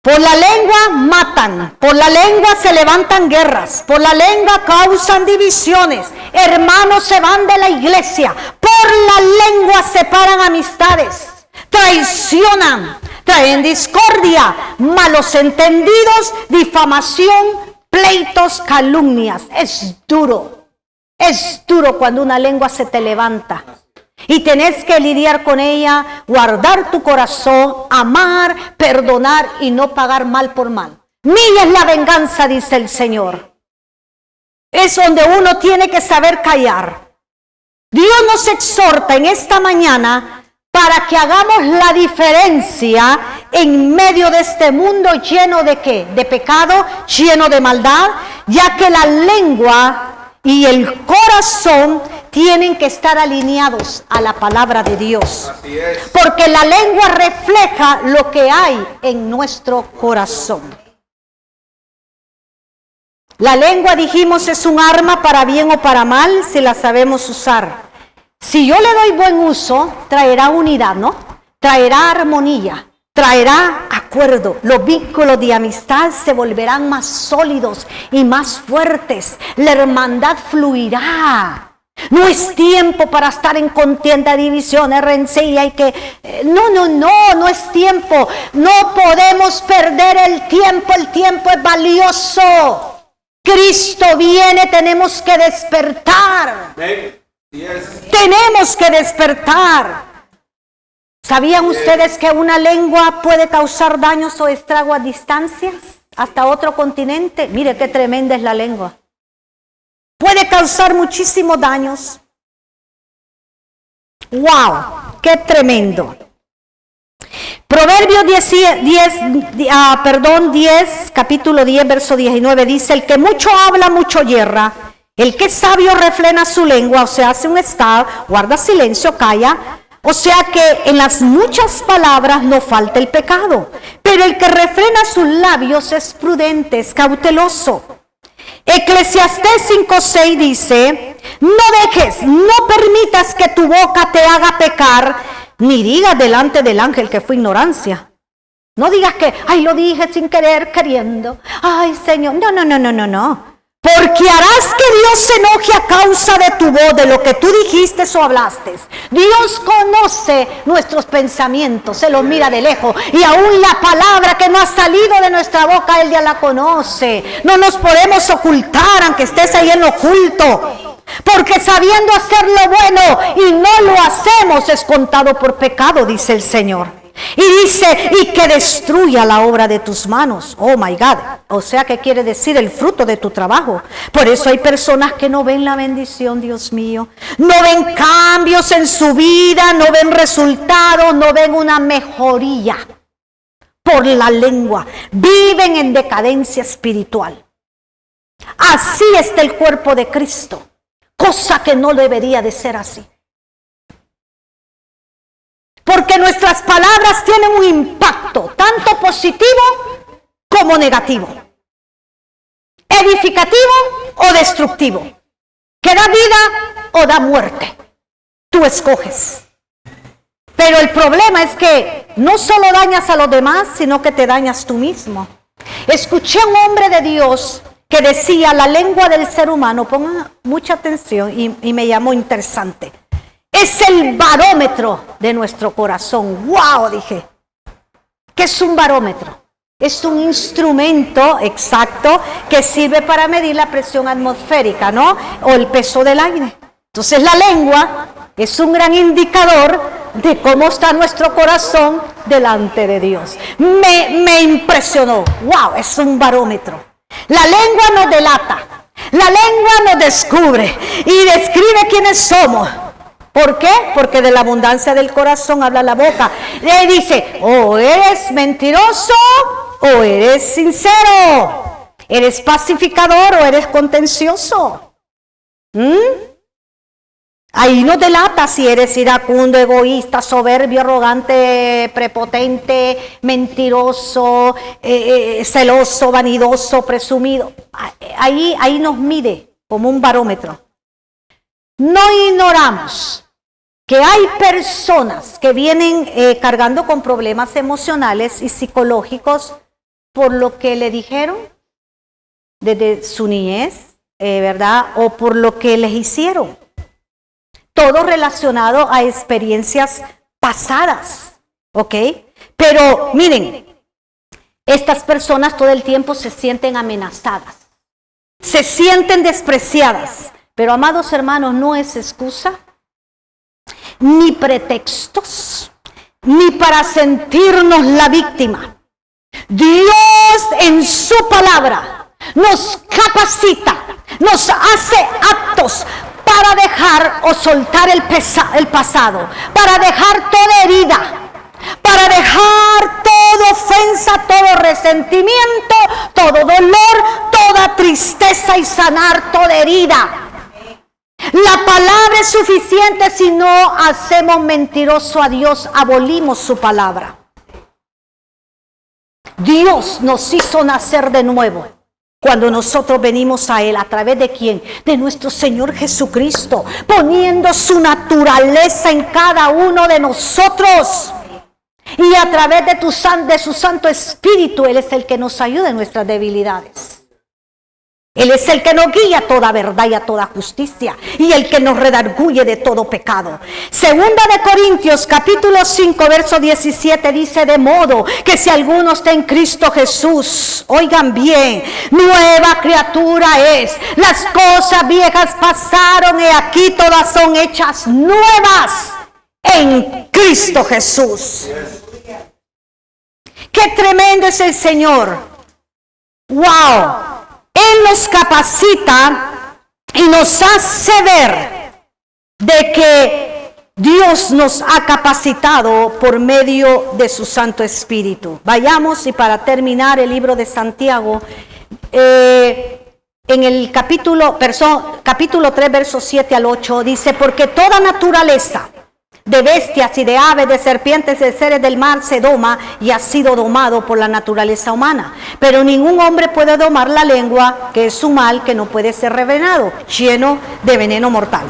Por la lengua matan, por la lengua se levantan guerras, por la lengua causan divisiones, hermanos se van de la iglesia, por la lengua separan amistades, traicionan, traen discordia, malos entendidos, difamación, pleitos, calumnias. Es duro cuando una lengua se te levanta. Y tenés que lidiar con ella, guardar tu corazón, amar, perdonar y no pagar mal por mal. Mía es la venganza, dice el Señor. Es donde uno tiene que saber callar. Dios nos exhorta en esta mañana para que hagamos la diferencia en medio de este mundo lleno de ¿qué? De pecado, lleno de maldad, ya que la lengua y el corazón tienen que estar alineados a la palabra de Dios. Porque la lengua refleja lo que hay en nuestro corazón. La lengua, dijimos, es un arma para bien o para mal si la sabemos usar. Si yo le doy buen uso, traerá unidad, ¿no? Traerá armonía, traerá acuerdo. Los vínculos de amistad se volverán más sólidos y más fuertes. La hermandad fluirá. No es tiempo para estar en contienda, división, rencilla y que... No es tiempo. No podemos perder el tiempo es valioso. Cristo viene, tenemos que despertar. Tenemos que despertar. ¿Sabían ustedes que una lengua puede causar daños o estragos a distancias? Hasta otro continente. Mire qué tremenda es la lengua. Puede causar muchísimos daños. ¡Wow! ¡Qué tremendo! Proverbios 10, capítulo 10, verso 19 dice: el que mucho habla, mucho yerra. El que es sabio refrena su lengua, o sea, hace un estado, guarda silencio, calla. O sea que en las muchas palabras no falta el pecado. Pero el que refrena sus labios es prudente, es cauteloso. Eclesiastés 5:6 dice: no permitas que tu boca te haga pecar, ni digas delante del ángel que fue ignorancia. No digas que, ay, lo dije sin querer, queriendo. Ay, Señor, no. Porque harás que Dios se enoje a causa de tu voz, de lo que tú dijiste o hablaste. Dios conoce nuestros pensamientos, se los mira de lejos. Y aún la palabra que no ha salido de nuestra boca, Él ya la conoce. No nos podemos ocultar, aunque estés ahí en lo oculto. Porque sabiendo hacer lo bueno y no lo hacemos, es contado por pecado, dice el Señor. Y dice, y que destruya la obra de tus manos. Oh my God. O sea, ¿qué quiere decir? El fruto de tu trabajo. Por eso hay personas que no ven la bendición, Dios mío. No ven cambios en su vida, no ven resultados, no ven una mejoría. Por la lengua. Viven en decadencia espiritual. Así está el cuerpo de Cristo. cosa que no debería de ser así. Porque nuestras palabras tienen un impacto, tanto positivo como negativo, edificativo o destructivo, que da vida o da muerte. Tú escoges. Pero el problema es que no solo dañas a los demás, sino que te dañas tú mismo. Escuché a un hombre de Dios que decía, la lengua del ser humano, pongan mucha atención y me llamó interesante, es el barómetro de nuestro corazón. ¡Wow! Dije, ¿qué es un barómetro? Es un instrumento exacto que sirve para medir la presión atmosférica, ¿no? O el peso del aire. Entonces la lengua es un gran indicador de cómo está nuestro corazón delante de Dios. Me impresionó. ¡Wow! Es un barómetro. La lengua nos delata. La lengua nos descubre y describe quiénes somos. ¿Por qué? Porque de la abundancia del corazón habla la boca. Y dice, o eres mentiroso o eres sincero. ¿Eres pacificador o eres contencioso? Ahí nos delata si eres iracundo, egoísta, soberbio, arrogante, prepotente, mentiroso, celoso, vanidoso, presumido. Ahí nos mide como un barómetro. No ignoramos que hay personas que vienen cargando con problemas emocionales y psicológicos por lo que le dijeron desde su niñez, ¿verdad? O por lo que les hicieron. Todo relacionado a experiencias pasadas, ¿ok? Pero miren, estas personas todo el tiempo se sienten amenazadas, se sienten despreciadas. Pero, amados hermanos, no es excusa, ni pretextos, ni para sentirnos la víctima. Dios en su palabra nos capacita, nos hace aptos para dejar o soltar el pasado, para dejar toda herida, para dejar toda ofensa, todo resentimiento, todo dolor, toda tristeza y sanar toda herida. La palabra es suficiente. Si no hacemos mentiroso a Dios, abolimos su palabra. Dios nos hizo nacer de nuevo cuando nosotros venimos a Él. ¿A través de quién? De nuestro Señor Jesucristo, poniendo su naturaleza en cada uno de nosotros. Y a través de su Santo Espíritu, Él es el que nos ayuda en nuestras debilidades. Él es el que nos guía a toda verdad y a toda justicia, y el que nos redarguye de todo pecado. Segunda de Corintios, capítulo 5, verso 17, dice, de modo que si alguno está en Cristo Jesús, oigan bien, nueva criatura es. Las cosas viejas pasaron y aquí todas son hechas nuevas en Cristo Jesús. ¡Qué tremendo es el Señor! ¡Wow! Él nos capacita y nos hace ver de que Dios nos ha capacitado por medio de su Santo Espíritu. Vayamos, y para terminar, el libro de Santiago, en el capítulo 3, versos 7 al 8, dice, porque toda naturaleza de bestias y de aves, de serpientes, de seres del mar se doma y ha sido domado por la naturaleza humana. Pero ningún hombre puede domar la lengua, que es un mal que no puede ser refrenado, lleno de veneno mortal.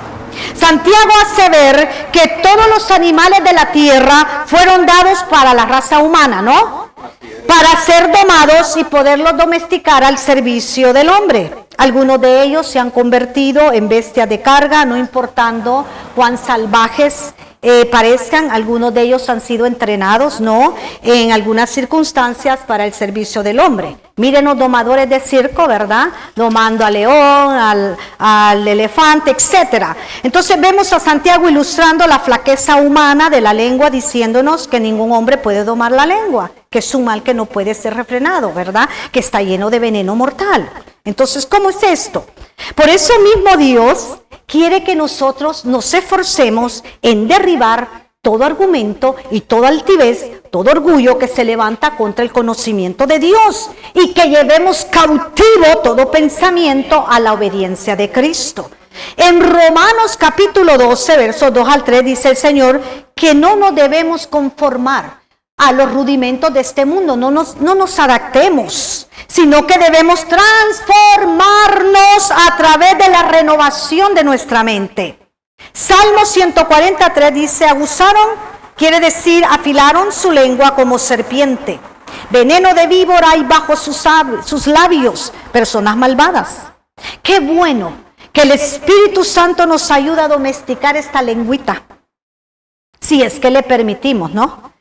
Santiago hace ver que todos los animales de la tierra fueron dados para la raza humana, ¿no? Para ser domados y poderlos domesticar al servicio del hombre. Algunos de ellos se han convertido en bestias de carga, no importando cuán salvajes parezcan. Algunos de ellos han sido entrenados, ¿no?, en algunas circunstancias para el servicio del hombre. Miren los domadores de circo, ¿verdad? Domando al león, al elefante, etc. Entonces vemos a Santiago ilustrando la flaqueza humana de la lengua, diciéndonos que ningún hombre puede domar la lengua, que es un mal que no puede ser refrenado, ¿verdad? Que está lleno de veneno mortal. Entonces, ¿cómo es esto? Por eso mismo Dios quiere que nosotros nos esforcemos en derribar todo argumento y toda altivez, todo orgullo que se levanta contra el conocimiento de Dios, y que llevemos cautivo todo pensamiento a la obediencia de Cristo. En Romanos capítulo 12, versos 2 al 3, dice el Señor que no nos debemos conformar a los rudimentos de este mundo, no nos adaptemos, sino que debemos transformarnos a través de la renovación de nuestra mente. Salmo 143 dice, aguzaron, quiere decir afilaron su lengua como serpiente. Veneno de víbora hay bajo sus labios, personas malvadas. Qué bueno que el Espíritu Santo nos ayuda a domesticar esta lengüita, si es que le permitimos, ¿no?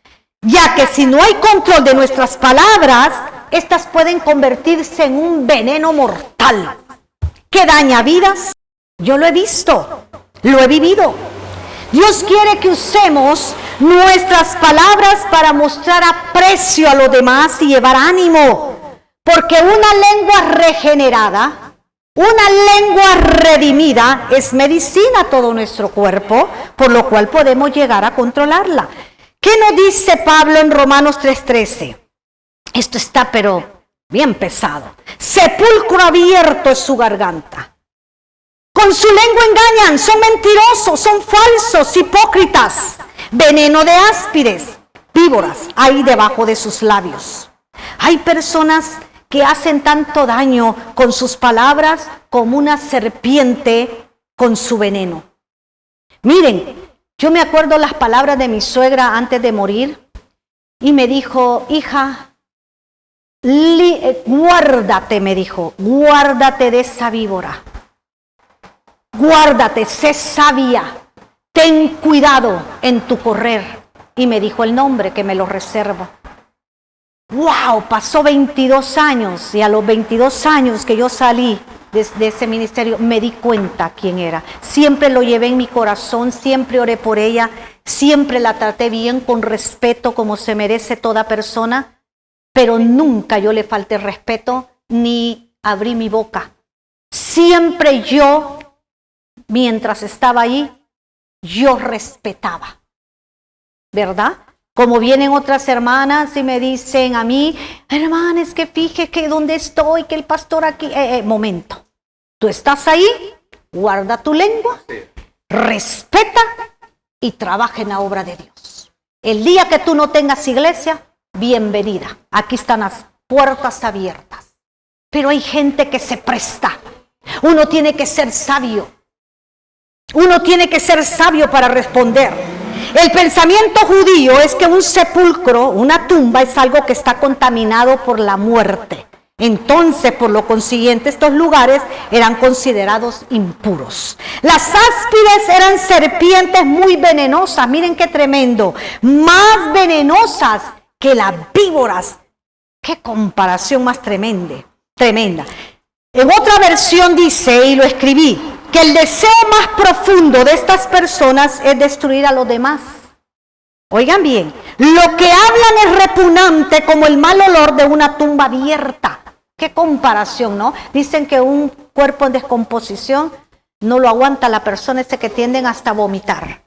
Ya que si no hay control de nuestras palabras, estas pueden convertirse en un veneno mortal que daña vidas. Yo lo he visto, lo he vivido. Dios quiere que usemos nuestras palabras para mostrar aprecio a los demás y llevar ánimo, porque una lengua regenerada, una lengua redimida es medicina a todo nuestro cuerpo, por lo cual podemos llegar a controlarla. ¿Qué nos dice Pablo en Romanos 3:13? Esto está pero bien pesado. Sepulcro abierto es su garganta. Con su lengua engañan, son mentirosos, son falsos, hipócritas. Veneno de áspides, víboras hay debajo de sus labios. Hay personas que hacen tanto daño con sus palabras como una serpiente con su veneno. Miren, yo me acuerdo las palabras de mi suegra antes de morir y me dijo, hija, guárdate, me dijo, guárdate de esa víbora. Guárdate, sé sabia, ten cuidado en tu correr. Y me dijo el nombre que me lo reservo. ¡Wow! Pasó 22 años y a los 22 años que yo salí de ese ministerio me di cuenta quién era. Siempre lo llevé en mi corazón, siempre oré por ella, siempre la traté bien, con respeto como se merece toda persona, pero nunca yo le falté respeto ni abrí mi boca. Siempre yo, mientras estaba ahí, yo respetaba, ¿verdad? Como vienen otras hermanas y me dicen a mí, hermana, es que fíjese que donde estoy, que el pastor aquí, momento, tú estás ahí, guarda tu lengua, respeta y trabaja en la obra de Dios. El día que tú no tengas iglesia, bienvenida, aquí están las puertas abiertas. Pero hay gente que se presta, uno tiene que ser sabio, uno tiene que ser sabio para responder. El pensamiento judío es que un sepulcro, una tumba, es algo que está contaminado por la muerte. Entonces, por lo consiguiente, estos lugares eran considerados impuros. Las áspides eran serpientes muy venenosas, miren qué tremendo, más venenosas que las víboras. Qué comparación más tremenda. En otra versión dice, y lo escribí, que el deseo más profundo de estas personas es destruir a los demás. Oigan bien, lo que hablan es repugnante como el mal olor de una tumba abierta. Qué comparación, ¿no? Dicen que un cuerpo en descomposición no lo aguanta la persona, ese que tienden hasta vomitar.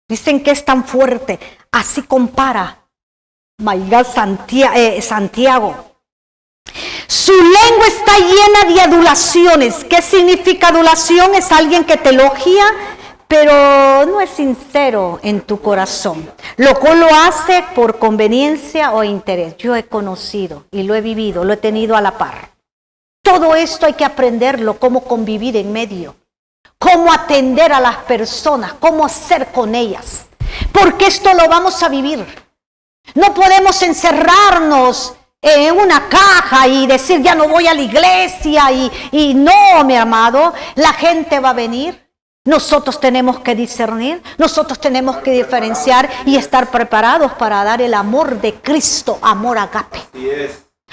Dicen que es tan fuerte. Así compara Santiago. Su lengua está llena de adulaciones. ¿Qué significa adulación? Es alguien que te elogia, pero no es sincero en tu corazón. Lo cual lo hace por conveniencia o interés. Yo he conocido y lo he vivido, lo he tenido a la par. Todo esto hay que aprenderlo, cómo convivir en medio, cómo atender a las personas, cómo hacer con ellas. Porque esto lo vamos a vivir. No podemos encerrarnos en una caja y decir ya no voy a la iglesia y no, mi amado, la gente va a venir. Nosotros tenemos que discernir, nosotros tenemos que diferenciar y estar preparados para dar el amor de Cristo, amor agape,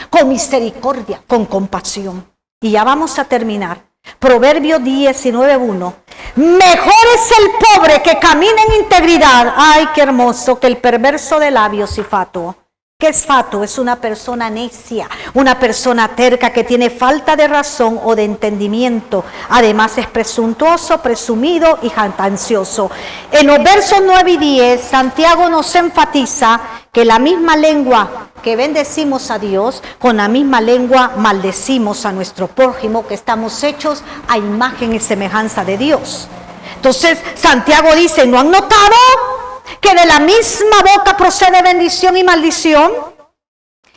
con misericordia, con compasión. Y ya vamos a terminar. Proverbios 19:1. Mejor es el pobre que camina en integridad, ay qué hermoso, que el perverso de labios y fatuo. ¿Qué es fatuo? Es una persona necia, una persona terca que tiene falta de razón o de entendimiento. Además es presuntuoso, presumido y jactancioso. En los versos 9 y 10, Santiago nos enfatiza que la misma lengua que bendecimos a Dios, con la misma lengua maldecimos a nuestro prójimo, que estamos hechos a imagen y semejanza de Dios. Entonces Santiago dice, ¿no han notado que de la misma boca procede bendición y maldición?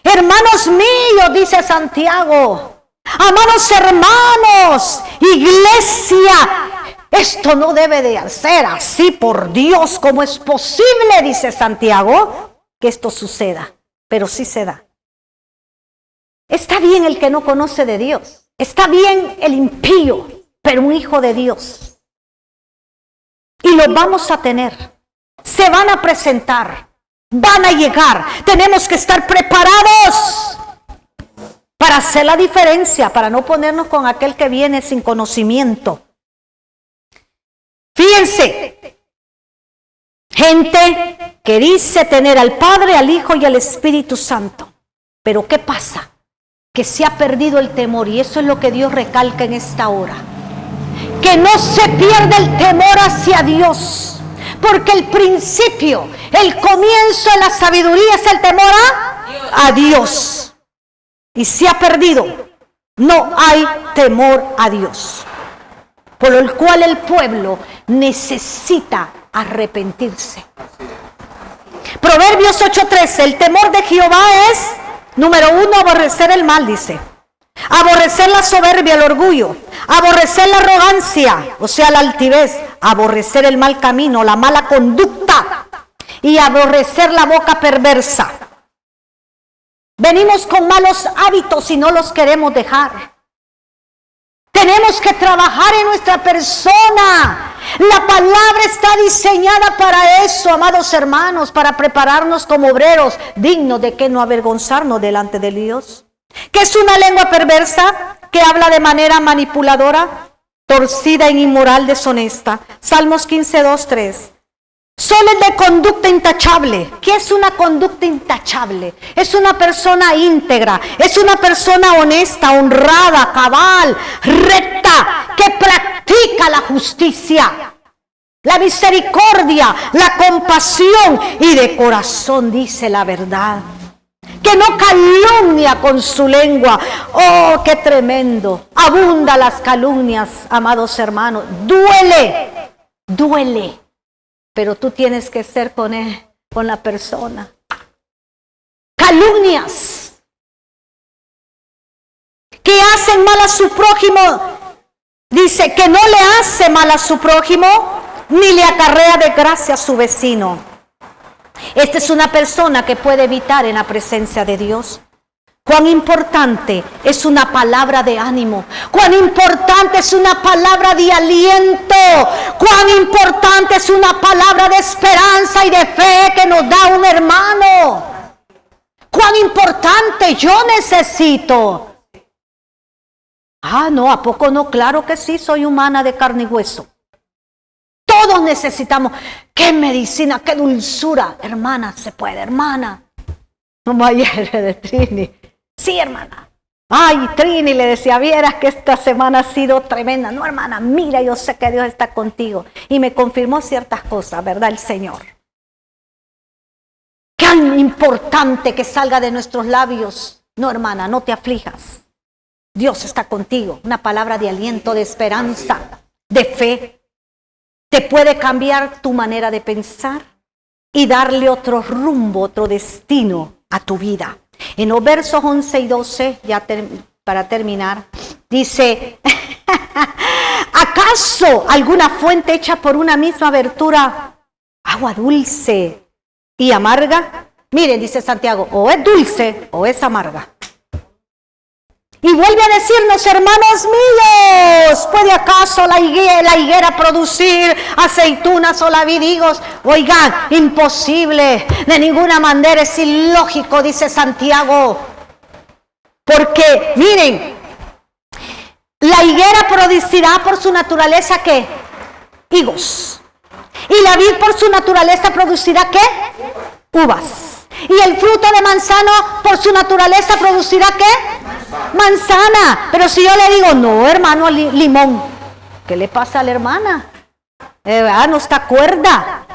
Hermanos míos, dice Santiago, amados hermanos, iglesia, esto no debe de ser así, por Dios. ¿Cómo es posible, dice Santiago, que esto suceda? Pero sí se da. Está bien el que no conoce de Dios, está bien el impío, pero un hijo de Dios. Y lo vamos a tener, se van a presentar, van a llegar. Tenemos que estar preparados para hacer la diferencia, para no ponernos con aquel que viene sin conocimiento. Fíjense, gente que dice tener al Padre, al Hijo y al Espíritu Santo. Pero ¿qué pasa? Que se ha perdido el temor, y eso es lo que Dios recalca en esta hora. Que no se pierda el temor hacia Dios, porque el principio, el comienzo de la sabiduría es el temor a Dios. Y se ha perdido, no hay temor a Dios, por el cual el pueblo necesita arrepentirse. Proverbios 8:13, el temor de Jehová es, número 1, aborrecer el mal, dice. Aborrecer la soberbia, el orgullo, aborrecer la arrogancia, o sea, la altivez, aborrecer el mal camino, la mala conducta, y aborrecer la boca perversa. Venimos con malos hábitos y no los queremos dejar. Tenemos que trabajar en nuestra persona. La palabra está diseñada para eso, amados hermanos, para prepararnos como obreros dignos de que no avergonzarnos delante de Dios. ¿Qué es una lengua perversa? Que habla de manera manipuladora, torcida e inmoral, deshonesta. Salmos 15:2-3. Solo es de conducta intachable. ¿Qué es una conducta intachable? Es una persona íntegra, es una persona honesta, honrada, cabal, recta, que practica la justicia, la misericordia, la compasión y de corazón dice la verdad. Que no calumnia con su lengua. ¡Oh, qué tremendo! Abunda las calumnias, amados hermanos. Duele, duele. Pero tú tienes que ser con la persona. Calumnias. Que hacen mal a su prójimo. Dice que no le hace mal a su prójimo, ni le acarrea desgracia a su vecino. Esta es una persona que puede evitar en la presencia de Dios. Cuán importante es una palabra de ánimo, cuán importante es una palabra de aliento, cuán importante es una palabra de esperanza y de fe que nos da un hermano. Cuán importante, yo necesito. Ah, no, ¿a poco no? Claro que sí, soy humana de carne y hueso. Todos necesitamos. ¡Qué medicina, qué dulzura! Hermana, se puede, hermana. Como ayer de Trini. Sí, hermana. Ay, Trini, le decía, vieras que esta semana ha sido tremenda. No, hermana, mira, yo sé que Dios está contigo. Y me confirmó ciertas cosas, ¿verdad? El Señor. Qué importante que salga de nuestros labios. No, hermana, no te aflijas. Dios está contigo. Una palabra de aliento, de esperanza, de fe. Te puede cambiar tu manera de pensar y darle otro rumbo, otro destino a tu vida. En los versos 11 y 12, ya para terminar, dice, ¿acaso alguna fuente hecha por una misma abertura, agua dulce y amarga? Miren, dice Santiago, o es dulce o es amarga. Y vuelve a decirnos, hermanos míos, ¿puede acaso la higuera producir aceitunas o la vid higos? Oigan, imposible, de ninguna manera, es ilógico, dice Santiago. Porque, miren, la higuera producirá por su naturaleza, ¿qué? Higos. Y la vid por su naturaleza producirá, ¿qué? Uvas. Y el fruto de manzano por su naturaleza producirá, ¿qué? Manzana. Pero si yo le digo, no, hermano, limón, ¿qué le pasa a la hermana? No está cuerda.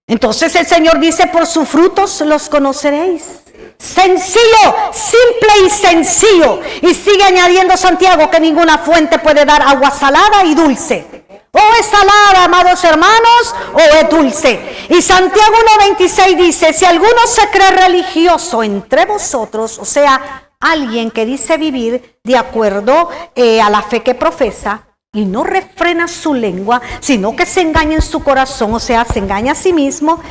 Entonces el Señor dice, por sus frutos los conoceréis. Sencillo, simple y sencillo. Y sigue añadiendo Santiago que ninguna fuente puede dar agua salada y dulce. O es salada, amados hermanos, o es dulce. Y Santiago 1:26 dice, si alguno se cree religioso entre vosotros, o sea, alguien que dice vivir de acuerdo a la fe que profesa, y no refrena su lengua, sino que se engaña en su corazón, o sea, se engaña a sí mismo.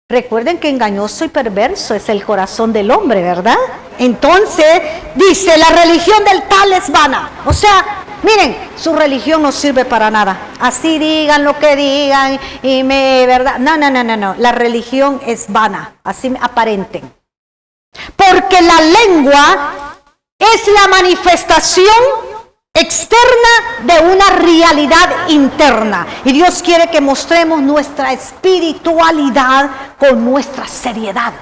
Recuerden que engañoso y perverso es el corazón del hombre, ¿verdad? Entonces, dice, la religión del tal es vana. O sea, miren, su religión no sirve para nada. Así digan lo que digan, ¿verdad? No. La religión es vana, así aparenten. Porque la lengua es la manifestación externa de una realidad interna. Y Dios quiere que mostremos nuestra espiritualidad con nuestra seriedad.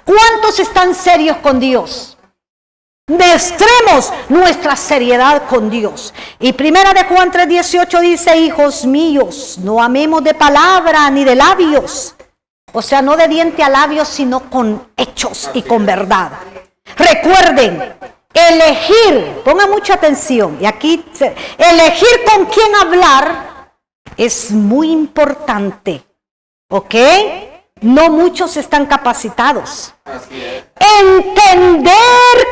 ¿Cuántos están serios con Dios? Mostremos nuestra seriedad con Dios. Y 1 Juan 3:18 dice, hijos míos, no amemos de palabra ni de labios. O sea, no de diente a labios, sino con hechos y con verdad. Recuerden, elegir, ponga mucha atención, y aquí, elegir con quién hablar es muy importante, ¿ok? No muchos están capacitados. Entender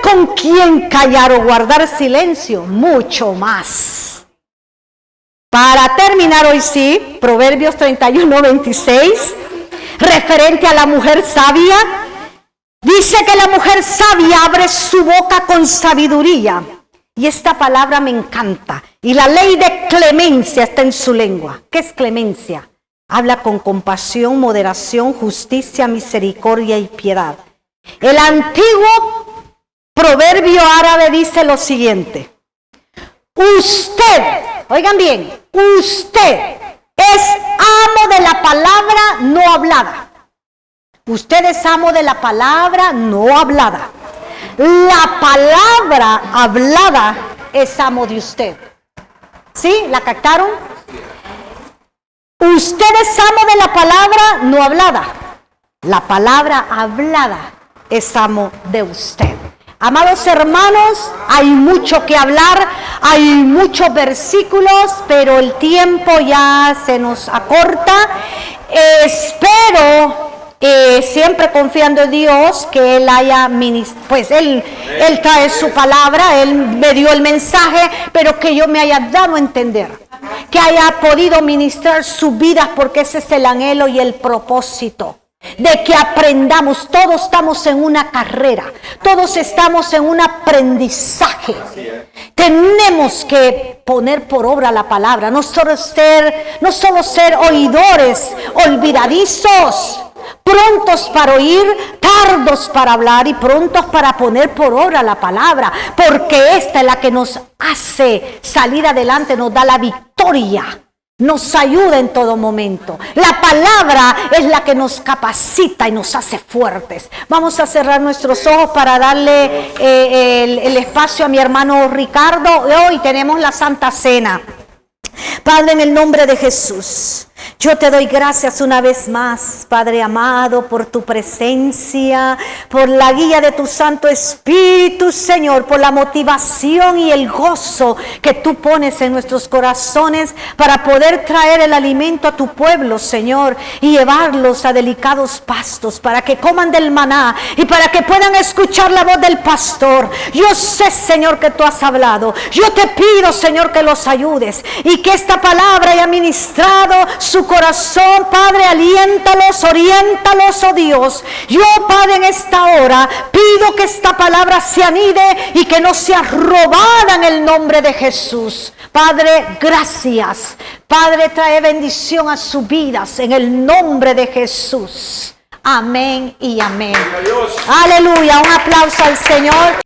con quién callar o guardar silencio, mucho más. Para terminar hoy sí, Proverbios 31:26, referente a la mujer sabia, dice que la mujer sabia abre su boca con sabiduría. Y esta palabra me encanta. Y la ley de clemencia está en su lengua. ¿Qué es clemencia? Habla con compasión, moderación, justicia, misericordia y piedad. El antiguo proverbio árabe dice lo siguiente. Usted, oigan bien, usted es amo de la palabra no hablada. Usted es amo de la palabra no hablada. La palabra hablada es amo de usted. ¿Sí? ¿La captaron? Usted es amo de la palabra no hablada. La palabra hablada es amo de usted. Amados hermanos, hay mucho que hablar, hay muchos versículos, pero el tiempo ya se nos acorta. Espero, siempre confiando en Dios, que Él haya ministrado, pues Él trae su palabra, Él me dio el mensaje, pero que yo me haya dado a entender, que haya podido ministrar su vida, porque ese es el anhelo y el propósito. De que aprendamos, todos estamos en una carrera, todos estamos en un aprendizaje. Tenemos que poner por obra la palabra, no solo ser oidores olvidadizos, prontos para oír, tardos para hablar y prontos para poner por obra la palabra, porque esta es la que nos hace salir adelante, nos da la victoria. Nos ayuda en todo momento. La palabra es la que nos capacita y nos hace fuertes. Vamos a cerrar nuestros ojos para darle el espacio a mi hermano Ricardo. Hoy tenemos la Santa Cena. Padre, en el nombre de Jesús, yo te doy gracias una vez más, Padre amado, por tu presencia, por la guía de tu Santo Espíritu, Señor, por la motivación y el gozo que tú pones en nuestros corazones para poder traer el alimento a tu pueblo, Señor, y llevarlos a delicados pastos para que coman del maná y para que puedan escuchar la voz del pastor. Yo sé, Señor, que tú has hablado. Yo te pido, Señor, que los ayudes y que esta palabra haya ministrado su corazón, Padre. Aliéntalos, oriéntalos, oh Dios. Yo, Padre, en esta hora pido que esta palabra se anide y que no sea robada en el nombre de Jesús. Padre, gracias. Padre, trae bendición a sus vidas en el nombre de Jesús. Amén y amén. Aleluya. Un aplauso al Señor.